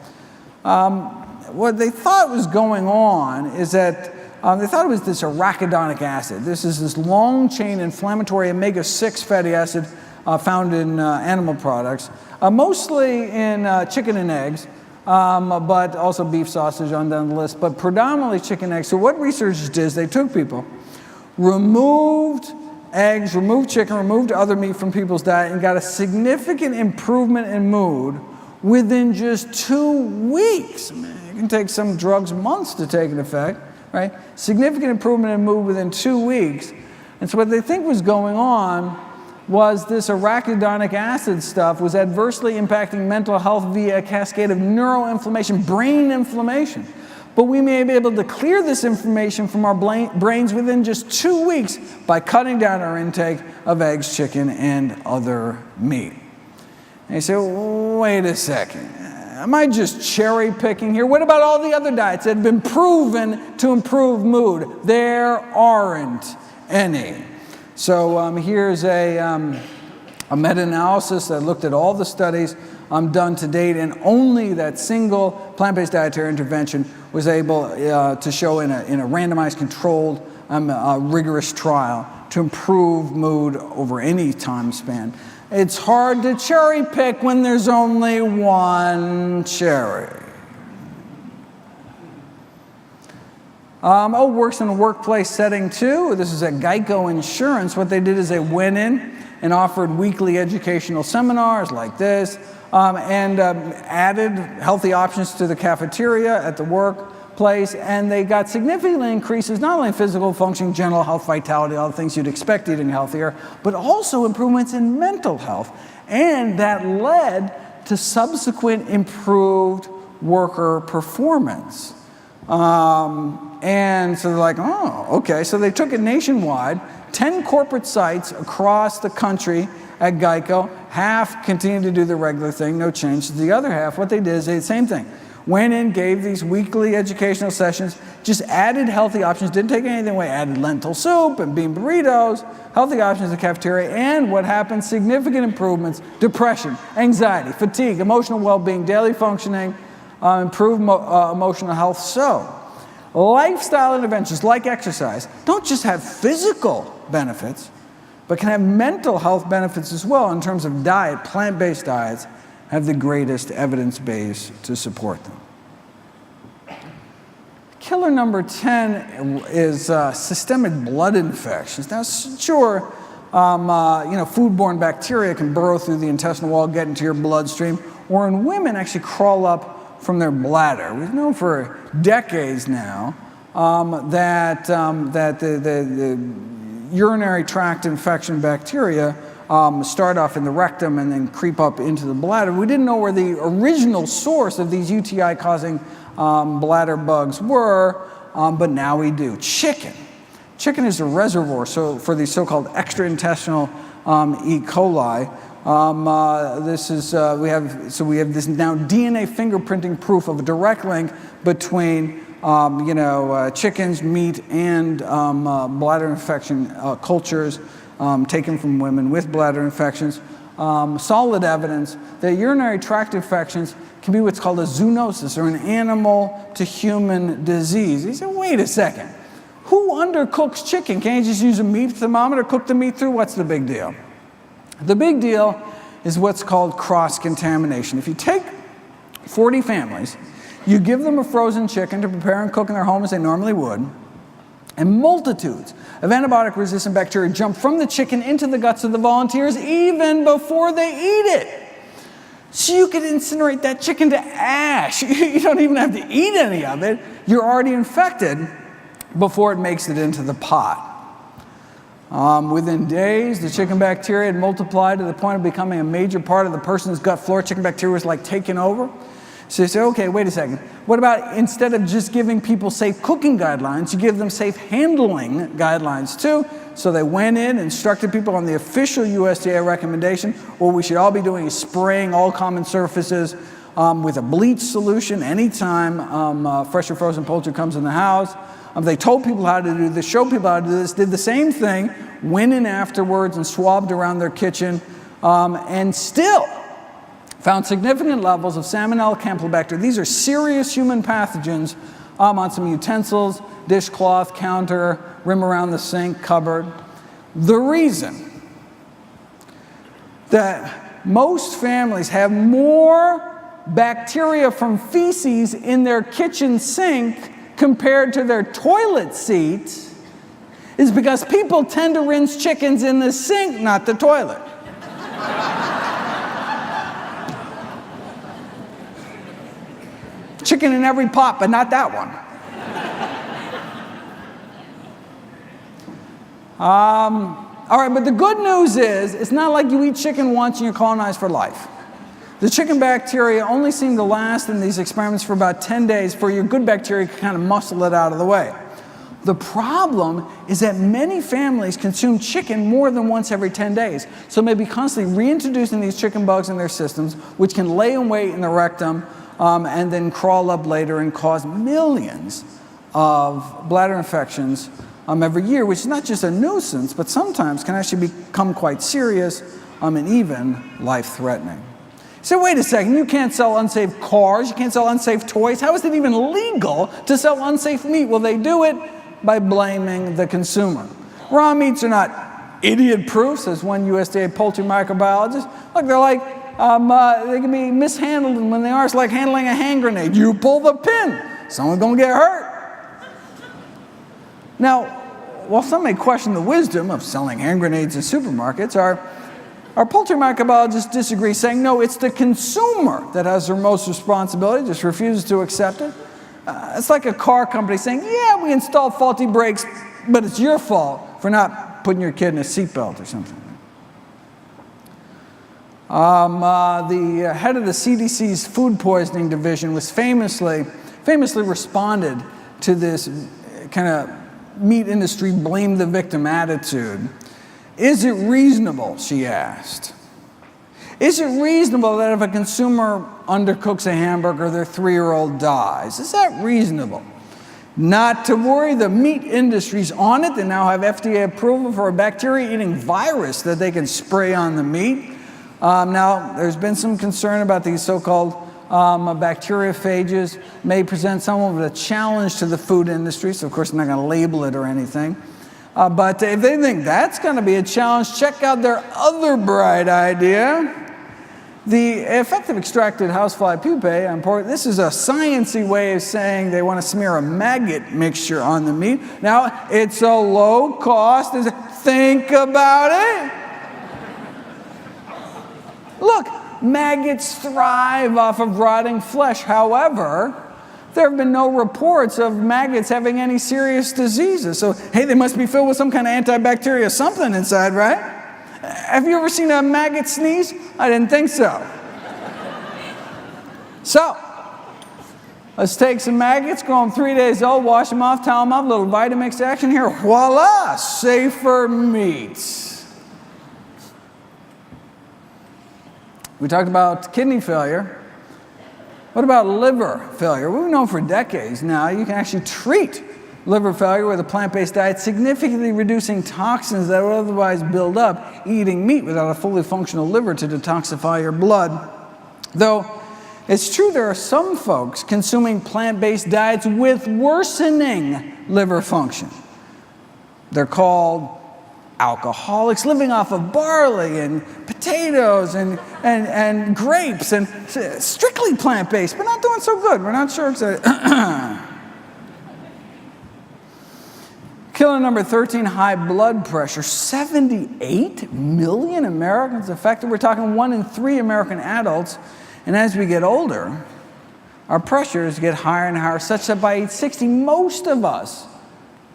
What they thought was going on is that they thought it was this arachidonic acid. This is this long-chain inflammatory omega-6 fatty acid found in animal products, mostly in chicken and eggs, but also beef, sausage, on down the list, but predominantly chicken and eggs. So what researchers did is they took people, removed eggs, removed chicken, removed other meat from people's diet, and got a significant improvement in mood within just 2 weeks. I mean, it can take some drugs months to take an effect, right? Significant improvement in mood within 2 weeks. And so what they think was going on was this arachidonic acid stuff was adversely impacting mental health via a cascade of neuroinflammation, brain inflammation. But we may be able to clear this information from our brains within just 2 weeks by cutting down our intake of eggs, chicken, and other meat. And you say, wait a second, am I just cherry picking here? What about all the other diets that have been proven to improve mood? There aren't any. So here's a meta-analysis that looked at all the studies done to date, and only that single plant-based dietary intervention was able to show in a randomized, controlled, rigorous trial to improve mood over any time span. It's hard to cherry pick when there's only one cherry. Works in a workplace setting too. This is at Geico Insurance. What they did is they went in and offered weekly educational seminars like this, and added healthy options to the cafeteria at the workplace, and they got significant increases not only in physical functioning, general health, vitality, all the things you'd expect eating healthier, but also improvements in mental health. And that led to subsequent improved worker performance. And so they're like, oh, okay. So they took it nationwide, 10 corporate sites across the country at Geico. Half continued to do the regular thing, no change. The other half, what they did is they did the same thing. Went in, gave these weekly educational sessions, just added healthy options, didn't take anything away, added lentil soup and bean burritos, healthy options in the cafeteria, and what happened, significant improvements, depression, anxiety, fatigue, emotional well-being, daily functioning, improved emotional health. So, lifestyle interventions like exercise don't just have physical benefits, but can have mental health benefits as well in terms of diet. Plant-based diets have the greatest evidence base to support them. Killer number 10 is systemic blood infections. Now, sure, foodborne bacteria can burrow through the intestinal wall, get into your bloodstream, or in women actually crawl up from their bladder. We've known for decades now that the urinary tract infection bacteria start off in the rectum and then creep up into the bladder. We didn't know where the original source of these UTI-causing bladder bugs were, but now we do. Chicken. Chicken is a reservoir for these so-called extraintestinal E. coli. We have this now DNA fingerprinting proof of a direct link between chickens, meat, and bladder infection cultures taken from women with bladder infections. Solid evidence that urinary tract infections can be what's called a zoonosis, or an animal to human disease. You say, wait a second, who undercooks chicken? Can't you just use a meat thermometer, cook the meat through? What's the big deal? The big deal is what's called cross-contamination. If you take 40 families, you give them a frozen chicken to prepare and cook in their home as they normally would, and multitudes of antibiotic-resistant bacteria jump from the chicken into the guts of the volunteers even before they eat it. So you could incinerate that chicken to ash. You don't even have to eat any of it. You're already infected before it makes it into the pot. Within days, the chicken bacteria had multiplied to the point of becoming a major part of the person's gut flora. Chicken bacteria was like taking over. So you say, okay, wait a second. What about instead of just giving people safe cooking guidelines, you give them safe handling guidelines too? So they went in, instructed people on the official USDA recommendation. What we should all be doing is spraying all common surfaces with a bleach solution anytime fresh or frozen poultry comes in the house. They told people how to do this, showed people how to do this, did the same thing, went in afterwards and swabbed around their kitchen, and still found significant levels of Salmonella campylobacter. These are serious human pathogens on some utensils, dishcloth, counter, rim around the sink, cupboard. The reason that most families have more bacteria from feces in their kitchen sink compared to their toilet seat is because people tend to rinse chickens in the sink, not the toilet. chicken in every pot, but not that one. All right, but the good news is, it's not like you eat chicken once and you're colonized for life. The chicken bacteria only seem to last in these experiments for about 10 days before your good bacteria can kind of muscle it out of the way. The problem is that many families consume chicken more than once every 10 days, so may be constantly reintroducing these chicken bugs in their systems, which can lay in wait in the rectum and then crawl up later and cause millions of bladder infections every year, which is not just a nuisance, but sometimes can actually become quite serious and even life-threatening. So wait a second, you can't sell unsafe cars, you can't sell unsafe toys. How is it even legal to sell unsafe meat? Well, they do it by blaming the consumer. Raw meats are not idiot-proof, says one USDA poultry microbiologist. Look, they're like, they can be mishandled, and when they are, it's like handling a hand grenade. You pull the pin, someone's gonna get hurt. Now, while some may question the wisdom of selling hand grenades in supermarkets, our poultry microbiologists disagree, saying, no, it's the consumer that has the most responsibility, just refuses to accept it. It's like a car company saying, yeah, we installed faulty brakes, but it's your fault for not putting your kid in a seatbelt or something. The head of the CDC's food poisoning division was famously responded to this kind of meat industry blame the victim attitude. Is it reasonable, she asked, is it reasonable that if a consumer undercooks a hamburger, their 3-year-old dies? Is that reasonable? Not to worry, the meat industry's on it. They now have FDA approval for a bacteria-eating virus that they can spray on the meat. Now, there's been some concern about these so-called bacteriophages may present somewhat of a challenge to the food industry, so of course I'm not going to label it or anything. But if they think that's going to be a challenge, check out their other bright idea. The effective extracted housefly pupae, this is a sciencey way of saying they want to smear a maggot mixture on the meat. Now, it's a low cost. Think about it. Look, maggots thrive off of rotting flesh. However, there have been no reports of maggots having any serious diseases. So, hey, they must be filled with some kind of antibacterial something inside, right? Have you ever seen a maggot sneeze? I didn't think so. So, let's take some maggots, grow them 3 days old, wash them off, towel them up, a little Vitamix action here. Voila, safer meats. We talked about kidney failure. What about liver failure? We've known for decades now you can actually treat liver failure with a plant-based diet, significantly reducing toxins that would otherwise build up eating meat without a fully functional liver to detoxify your blood. Though it's true there are some folks consuming plant-based diets with worsening liver function. They're called alcoholics, living off of barley and potatoes and grapes and strictly plant-based, but not doing so good. We're not sure exactly. Killer number 13, high blood pressure. 78 million Americans affected. We're talking 1 in 3 American adults. And as we get older, our pressures get higher and higher, such that by age 60, most of us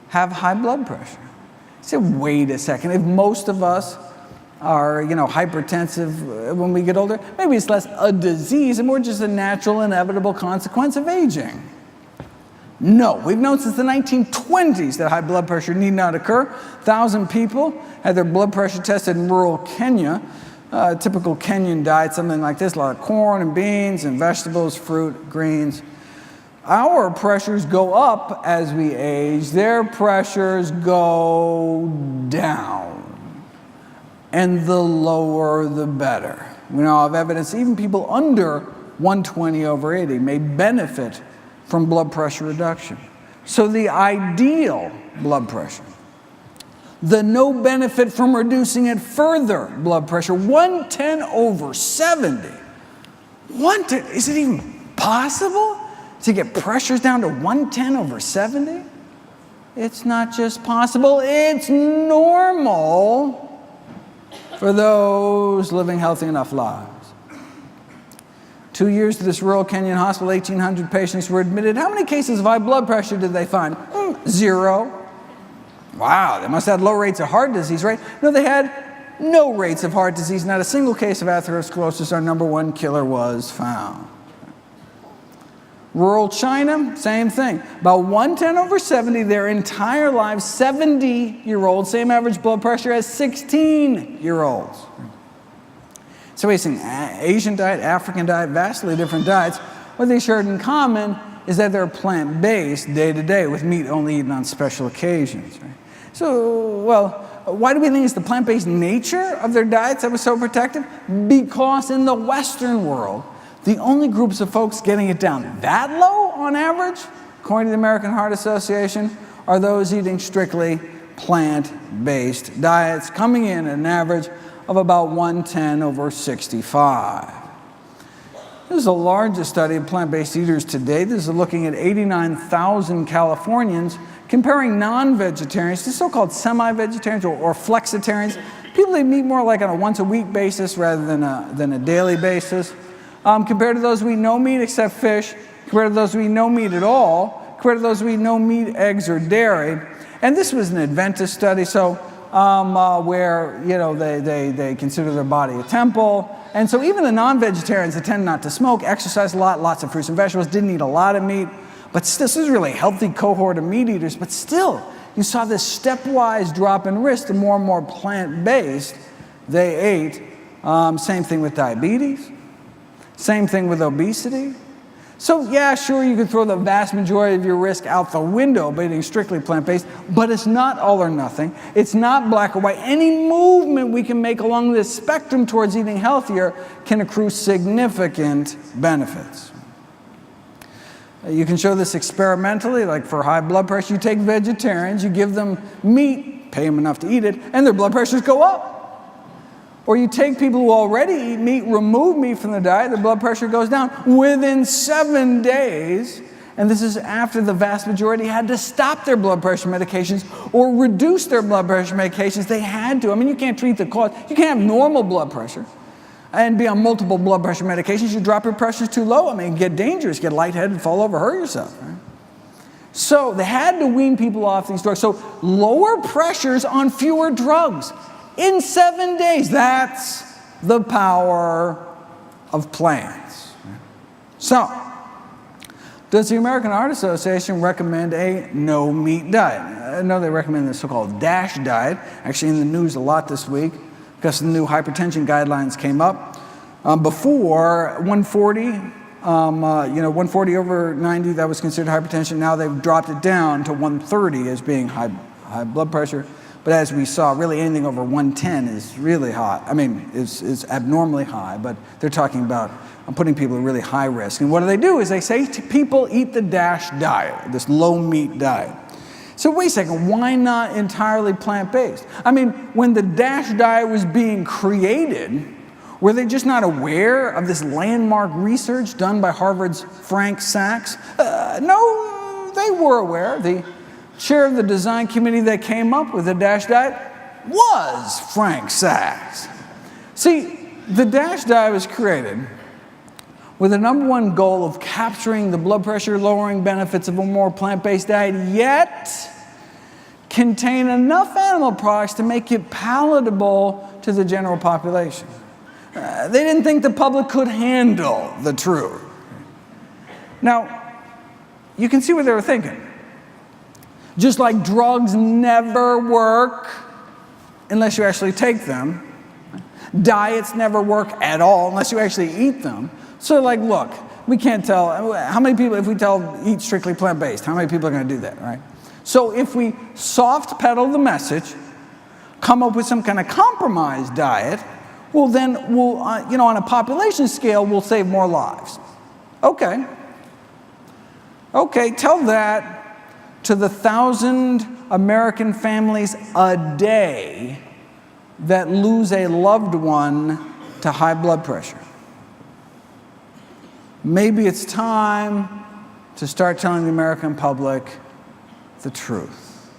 have high blood pressure. Say, wait a second, if most of us are, hypertensive when we get older, maybe it's less a disease and more just a natural, inevitable consequence of aging. No, we've known since the 1920s that high blood pressure need not occur. 1,000 people had their blood pressure tested in rural Kenya. Typical Kenyan diet, something like this, a lot of corn and beans and vegetables, fruit, greens. Our pressures go up as we age. Their pressures go down. And the lower, the better. We now have evidence even people under 120/80 may benefit from blood pressure reduction. So the ideal blood pressure, the no benefit from reducing it further blood pressure, 110/70. Is it even possible to get pressures down to 110/70? It's not just possible, it's normal for those living healthy enough lives. 2 years to this rural Kenyan hospital, 1,800 patients were admitted. How many cases of high blood pressure did they find? 0. Wow, they must have had low rates of heart disease, right? No, they had no rates of heart disease. Not a single case of atherosclerosis, our number one killer, was found. Rural China, same thing. About 110/70 their entire lives, 70-year-olds, same average blood pressure as 16-year-olds. So we're seeing Asian diet, African diet, vastly different diets. What they shared in common is that they're plant-based day to day, with meat only eaten on special occasions. Right? So, well, why do we think it's the plant-based nature of their diets that was so protective? Because in the Western world, the only groups of folks getting it down that low on average, according to the American Heart Association, are those eating strictly plant-based diets, coming in at an average of about 110/65. This is the largest study of plant-based eaters to date. This is looking at 89,000 Californians, comparing non-vegetarians to so-called semi-vegetarians or flexitarians, people that eat more like on a once-a-week basis rather than a daily basis, compared to those who eat no meat except fish, compared to those who eat no meat at all, compared to those who eat no meat, eggs, or dairy. And this was an Adventist study, so where they consider their body a temple. And so even the non-vegetarians that tend not to smoke, exercise a lot, lots of fruits and vegetables, didn't eat a lot of meat. But still, this is really a healthy cohort of meat eaters. But still, you saw this stepwise drop in risk. The more and more plant-based they ate. Same thing with diabetes. Same thing with obesity. So yeah, sure, you could throw the vast majority of your risk out the window by eating strictly plant-based, but it's not all or nothing. It's not black or white. Any movement we can make along this spectrum towards eating healthier can accrue significant benefits. You can show this experimentally, like for high blood pressure, you take vegetarians, you give them meat, pay them enough to eat it, and their blood pressures go up. Or you take people who already eat meat, remove meat from the diet, their blood pressure goes down within 7 days. And this is after the vast majority had to stop their blood pressure medications or reduce their blood pressure medications. They had to. I mean, you can't treat the cause. You can't have normal blood pressure and be on multiple blood pressure medications. You drop your pressures too low. I mean, get dangerous, get lightheaded, fall over, hurt yourself. Right? So they had to wean people off these drugs. So lower pressures on fewer drugs. In 7 days, that's the power of plants. So, does the American Heart Association recommend a no-meat diet? I know they recommend the so-called DASH diet, actually in the news a lot this week, because the new hypertension guidelines came up. Before 140, 140/90, that was considered hypertension. Now they've dropped it down to 130 as being high blood pressure. But as we saw, really anything over 110 is really high. I mean, is abnormally high, but they're talking about putting people at really high risk. And what do is they say to people, eat the DASH diet, this low-meat diet. So wait a second, why not entirely plant-based? I mean, when the DASH diet was being created, were they just not aware of this landmark research done by Harvard's Frank Sachs? No, they were aware. The chair of the design committee that came up with the DASH diet was Frank Sachs. See, the DASH diet was created with the number one goal of capturing the blood pressure lowering benefits of a more plant-based diet, yet contain enough animal products to make it palatable to the general population. They didn't think the public could handle the truth. Now, you can see what they were thinking. Just like drugs never work unless you actually take them, diets never work at all unless you actually eat them. So like, look, we can't tell, how many people, if we tell eat strictly plant-based, how many people are going to do that, right? So if we soft pedal the message, come up with some kind of compromised diet, well then we'll, on a population scale, we'll save more lives. Okay, tell that to the 1,000 American families a day that lose a loved one to high blood pressure. Maybe it's time to start telling the American public the truth.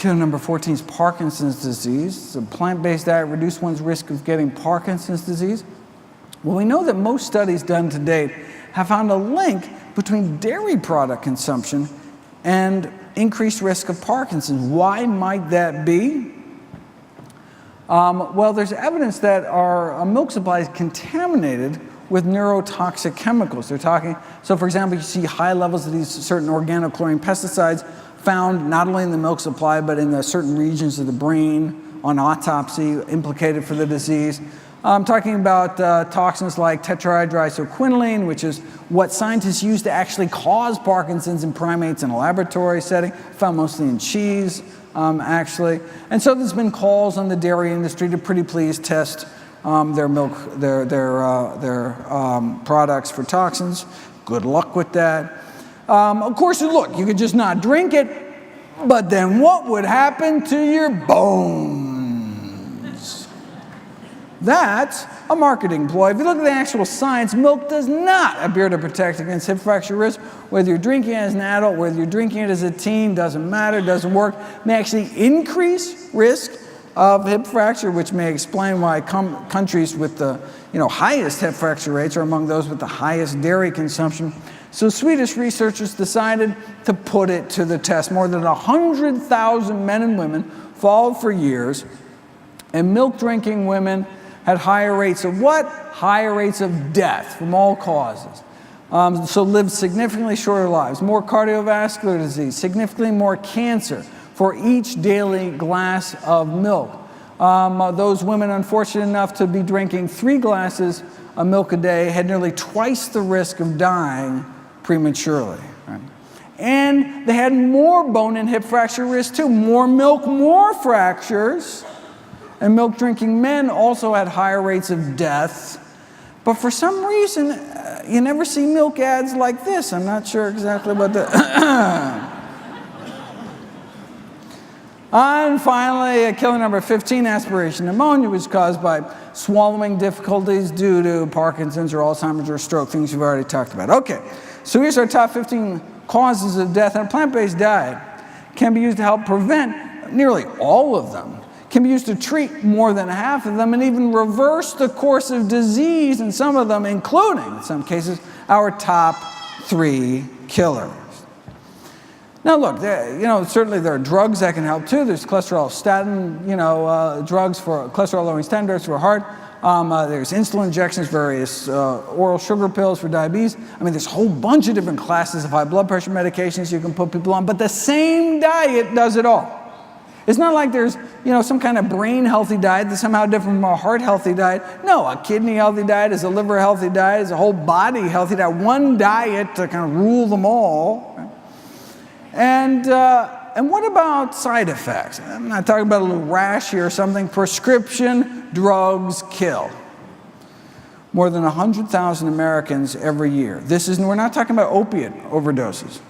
killer number 14 is Parkinson's disease. So plant-based diet reduced one's risk of getting Parkinson's disease. Well, we know that most studies done to date have found a link between dairy product consumption and increased risk of Parkinson's. Why might that be? Well, there's evidence that our milk supply is contaminated with neurotoxic chemicals. So for example, you see high levels of these certain organochlorine pesticides found not only in the milk supply, but in the certain regions of the brain on autopsy implicated for the disease. I'm talking about toxins like tetrahydroisoquinoline, which is what scientists use to actually cause Parkinson's in primates in a laboratory setting, found mostly in cheese, actually. And so there's been calls on the dairy industry to pretty please test their milk, their products for toxins. Good luck with that. Of course, look, you could just not drink it, but then what would happen to your bones? That's a marketing ploy. If you look at the actual science, milk does not appear to protect against hip fracture risk. Whether you're drinking it as an adult, whether you're drinking it as a teen, doesn't matter, doesn't work. It may actually increase risk of hip fracture, which may explain why countries with the highest hip fracture rates are among those with the highest dairy consumption. So Swedish researchers decided to put it to the test. More than 100,000 men and women followed for years, and milk-drinking women had higher rates of what? Higher rates of death from all causes. So lived significantly shorter lives, more cardiovascular disease, significantly more cancer for each daily glass of milk. Those women unfortunate enough to be drinking 3 glasses of milk a day had nearly twice the risk of dying prematurely. Right? And they had more bone and hip fracture risk too. More milk, more fractures. And milk-drinking men also had higher rates of death. But for some reason, you never see milk ads like this. I'm not sure exactly what the... And finally, killer number 15, aspiration pneumonia, was caused by swallowing difficulties due to Parkinson's or Alzheimer's or stroke, things we've already talked about. Okay, so here's our top 15 causes of death. And a plant-based diet can be used to help prevent nearly all of them, can be used to treat more than half of them, and even reverse the course of disease in some of them, including, in some cases, our top 3 killers. Now look, certainly there are drugs that can help too. There's cholesterol statin, drugs for cholesterol-lowering statin drugs for heart. There's insulin injections, various oral sugar pills for diabetes. I mean, there's a whole bunch of different classes of high blood pressure medications you can put people on, but the same diet does it all. It's not like there's, some kind of brain healthy diet that's somehow different from a heart healthy diet. No, a kidney healthy diet is a liver healthy diet, is a whole body healthy diet. One diet to kind of rule them all. And what about side effects? I'm not talking about a little rash here or something. Prescription drugs kill more than 100,000 Americans every year. We're not talking about opiate overdoses.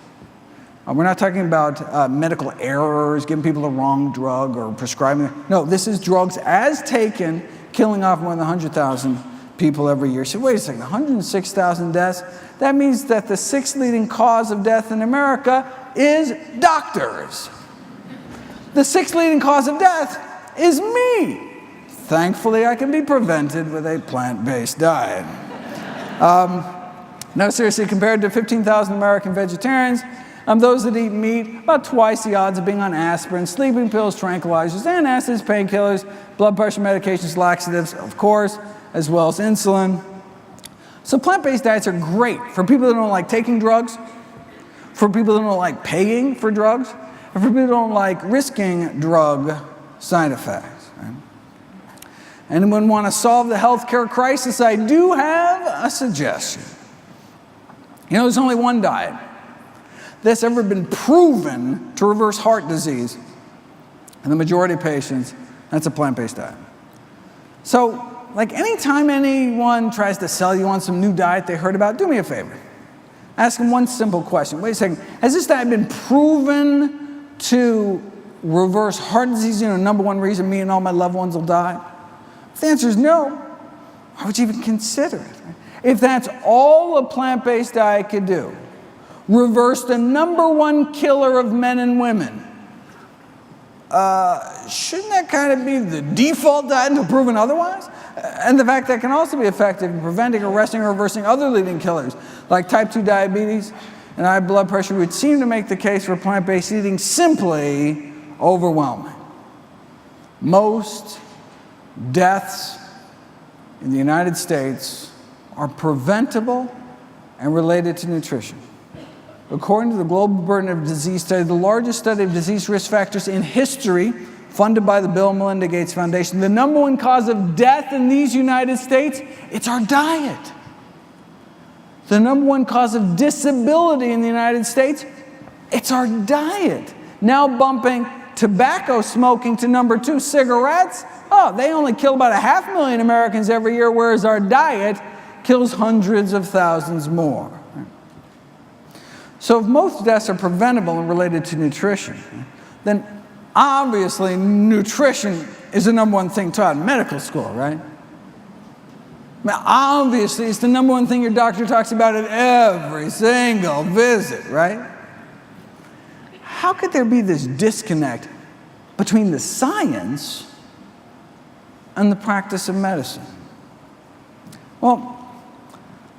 We're not talking about medical errors, giving people the wrong drug or prescribing. No, this is drugs as taken, killing off more than 100,000 people every year. So wait a second, 106,000 deaths? That means that the 6th leading cause of death in America is doctors. The 6th leading cause of death is me. Thankfully, I can be prevented with a plant-based diet. No, seriously, compared to 15,000 American vegetarians, those that eat meat, about twice the odds of being on aspirin, sleeping pills, tranquilizers, antacids, painkillers, blood pressure medications, laxatives, of course, as well as insulin. So plant-based diets are great for people that don't like taking drugs, for people that don't like paying for drugs, and for people that don't like risking drug side effects. Right? Anyone want to solve the healthcare crisis? I do have a suggestion. There's only one diet that's ever been proven to reverse heart disease in the majority of patients. That's a plant-based diet. So, anytime anyone tries to sell you on some new diet they heard about, do me a favor. Ask them one simple question. Wait a second. Has this diet been proven to reverse heart disease? Number one reason me and all my loved ones will die? If the answer is no, why would you even consider it? If that's all a plant-based diet could do, reverse the number one killer of men and women, shouldn't that kind of be the default diet until proven otherwise? And the fact that it can also be effective in preventing, arresting, or reversing other leading killers, like type 2 diabetes and high blood pressure, would seem to make the case for plant-based eating simply overwhelming. Most deaths in the United States are preventable and related to nutrition. According to the Global Burden of Disease Study, the largest study of disease risk factors in history, funded by the Bill and Melinda Gates Foundation, the number one cause of death in these United States, it's our diet. The number one cause of disability in the United States, it's our diet. Now bumping tobacco smoking to number 2, cigarettes. Oh, they only kill about 500,000 Americans every year, whereas our diet kills hundreds of thousands more. So if most deaths are preventable and related to nutrition, then obviously nutrition is the number one thing taught in medical school, right? Now, obviously it's the number one thing your doctor talks about at every single visit, right? How could there be this disconnect between the science and the practice of medicine? Well,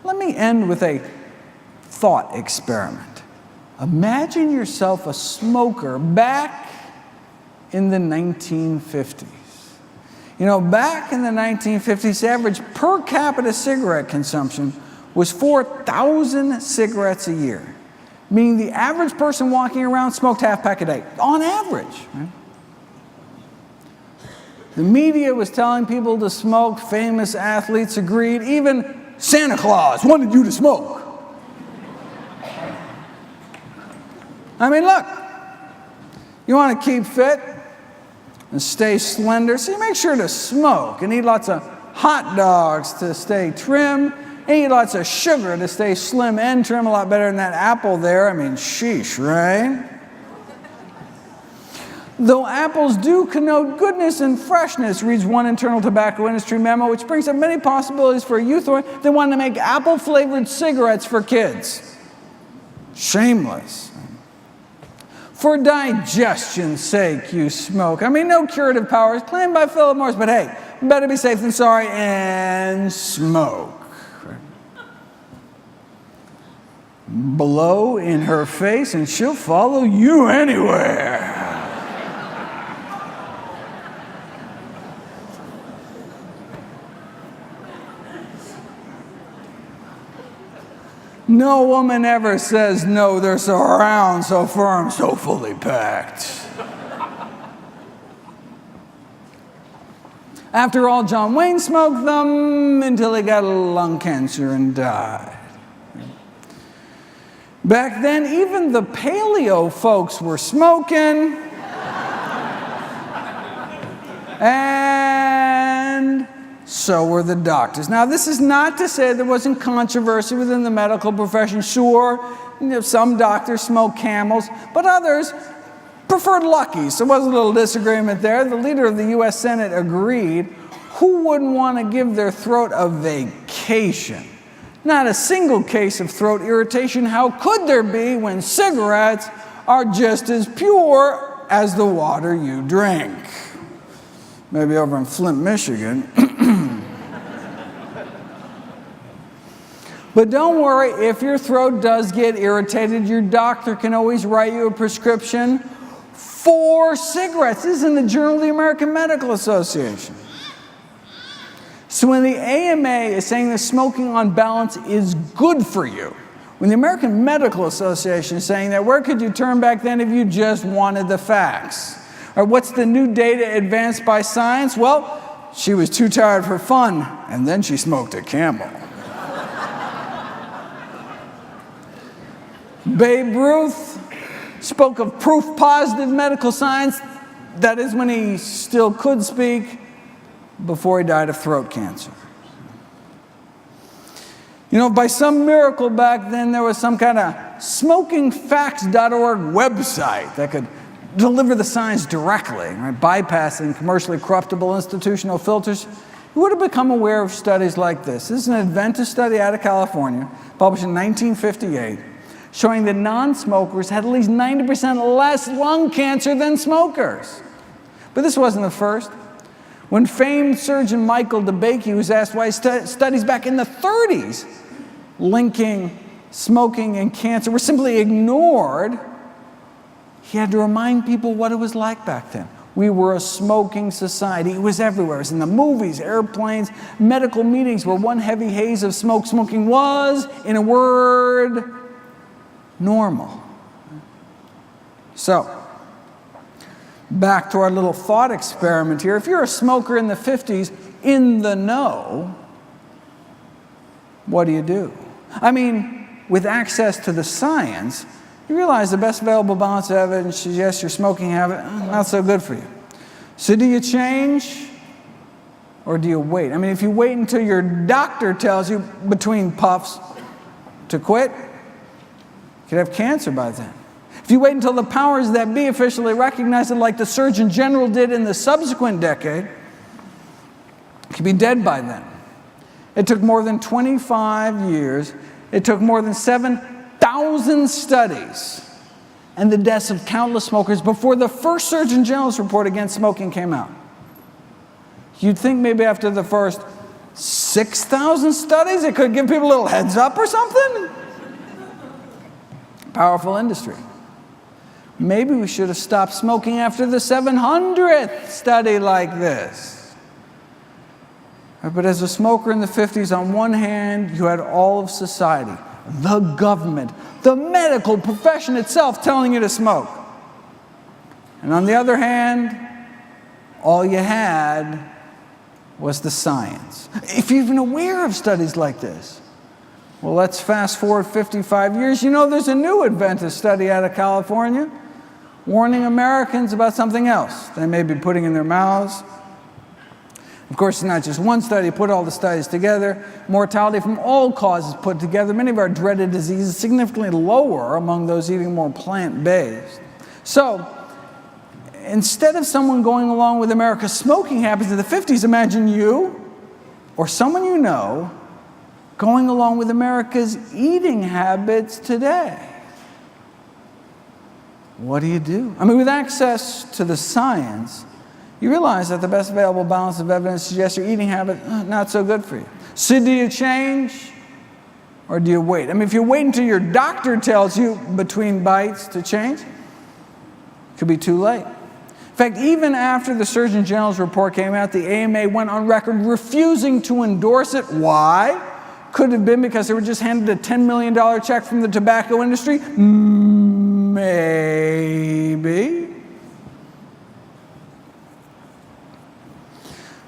let me end with a thought experiment. Imagine yourself a smoker back in the 1950s. You know, back in the 1950s, the average per capita cigarette consumption was 4,000 cigarettes a year, meaning the average person walking around smoked half pack a day, on average. Right? The media was telling people to smoke, famous athletes agreed, even Santa Claus wanted you to smoke. I mean, look, you want to keep fit and stay slender, so you make sure to smoke and eat lots of hot dogs to stay trim, and eat lots of sugar to stay slim and trim, a lot better than that apple there. I mean, sheesh, right? Though apples do connote goodness and freshness, reads one internal tobacco industry memo, which brings up many possibilities for a youth that want to make apple-flavored cigarettes for kids. Shameless. For digestion's sake, you smoke. I mean, no curative powers claimed by Philip Morris, but hey, better be safe than sorry and smoke. Blow in her face and she'll follow you anywhere. No woman ever says no, they're so round, so firm, so fully packed. After all, John Wayne smoked them until he got lung cancer and died. Back then, even the paleo folks were smoking. And so were the doctors. Now, this is not to say there wasn't controversy within the medical profession. Sure, some doctors smoked Camels, but others preferred Luckies. So there was a little disagreement there. The leader of the U.S. Senate agreed. Who wouldn't want to give their throat a vacation? Not a single case of throat irritation. How could there be when cigarettes are just as pure as the water you drink? Maybe over in Flint, Michigan. But don't worry, if your throat does get irritated, your doctor can always write you a prescription for cigarettes. This is in the Journal of the American Medical Association. So when the AMA is saying that smoking on balance is good for you, when the American Medical Association is saying that, where could you turn back then if you just wanted the facts? Or what's the new data advanced by science? Well, she was too tired for fun, and then she smoked a Camel. Babe Ruth spoke of proof positive medical science, that is when he still could speak, before he died of throat cancer. You know, by some miracle back then, there was some kind of smokingfacts.org website that could deliver the science directly, right? Bypassing commercially corruptible institutional filters. You would have become aware of studies like this. This is an Adventist study out of California, published in 1958, showing that non-smokers had at least 90% less lung cancer than smokers. But this wasn't the first. When famed surgeon Michael DeBakey was asked why studies back in the 30s linking smoking and cancer were simply ignored, he had to remind people what it was like back then. We were a smoking society. It was everywhere. It was in the movies, airplanes, medical meetings where one heavy haze of smoke. Smoking was, in a word, normal. So, back to our little thought experiment here. If you're a smoker in the 50s, in the know, what do? I mean, with access to the science, you realize the best available balance of evidence suggests your smoking habit, not so good for you. So do you change or do you wait? I mean, if you wait until your doctor tells you between puffs to quit, you could have cancer by then. If you wait until the powers that be officially recognize it, like the Surgeon General did in the subsequent decade, you could be dead by then. It took more than 25 years. It took more than 7,000 studies and the deaths of countless smokers before the first Surgeon General's report against smoking came out. You'd think maybe after the first 6,000 studies, it could give people a little heads up or something. Powerful industry. Maybe we should have stopped smoking after the 700th study like this. But as a smoker in the 50s, on one hand, you had all of society, the government, the medical profession itself telling you to smoke. And on the other hand, all you had was the science. If you're even aware of studies like this, well, let's fast forward 55 years. You know, there's a new Adventist study out of California warning Americans about something else they may be putting in their mouths. Of course, it's not just one study. Put all the studies together. Mortality from all causes put together. Many of our dreaded diseases significantly lower among those eating more plant-based. So, instead of someone going along with America's smoking habits in the 50s, imagine you or someone you know going along with America's eating habits today. What do? I mean, with access to the science, you realize that the best available balance of evidence suggests your eating habit not so good for you. So do you change or do you wait? I mean, if you wait until your doctor tells you between bites to change, it could be too late. In fact, even after the Surgeon General's report came out, the AMA went on record refusing to endorse it. Why? Could have been because they were just handed a $10 million check from the tobacco industry? Maybe.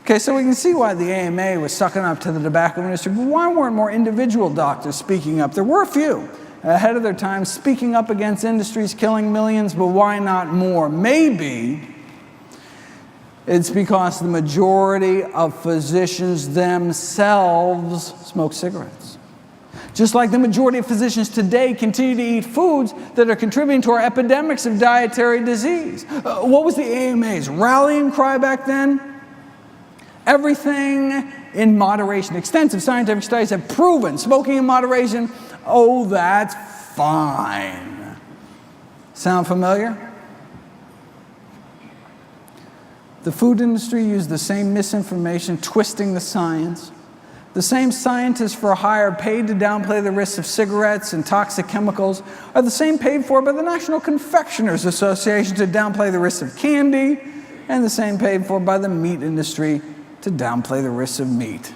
Okay, so we can see why the AMA was sucking up to the tobacco industry, but why weren't more individual doctors speaking up? There were a few ahead of their time speaking up against industries killing millions, but why not more? Maybe it's because the majority of physicians themselves smoke cigarettes. Just like the majority of physicians today continue to eat foods that are contributing to our epidemics of dietary disease. What was the AMA's rallying cry back then? Everything in moderation. Extensive scientific studies have proven smoking in moderation, oh, that's fine. Sound familiar? The food industry used the same misinformation, twisting the science. The same scientists for hire paid to downplay the risks of cigarettes and toxic chemicals are the same paid for by the National Confectioners Association to downplay the risks of candy, and the same paid for by the meat industry to downplay the risks of meat.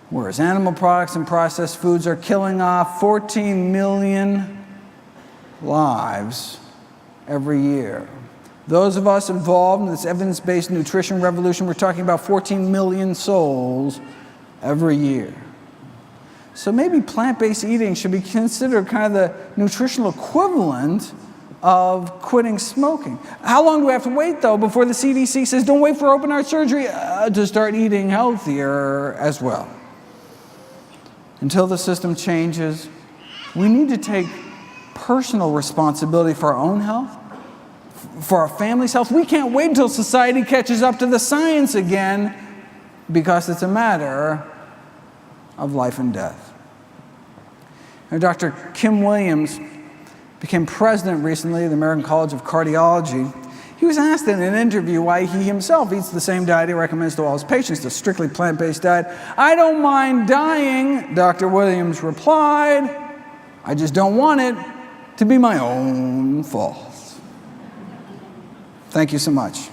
Whereas animal products and processed foods are killing off 14 million lives every year. Those of us involved in this evidence-based nutrition revolution, we're talking about 14 million souls every year. So maybe plant-based eating should be considered kind of the nutritional equivalent of quitting smoking. How long do we have to wait, though, before the CDC says, don't wait for open heart surgery to start eating healthier as well? Until the system changes, we need to take personal responsibility for our own health, for our family's health. We can't wait until society catches up to the science again, because it's a matter of life and death. Now, Dr. Kim Williams became president recently of the American College of Cardiology. He was asked in an interview why he himself eats the same diet he recommends to all his patients, the strictly plant-based diet. "I don't mind dying," Dr. Williams replied. "I just don't want it to be my own fault." Thank you so much.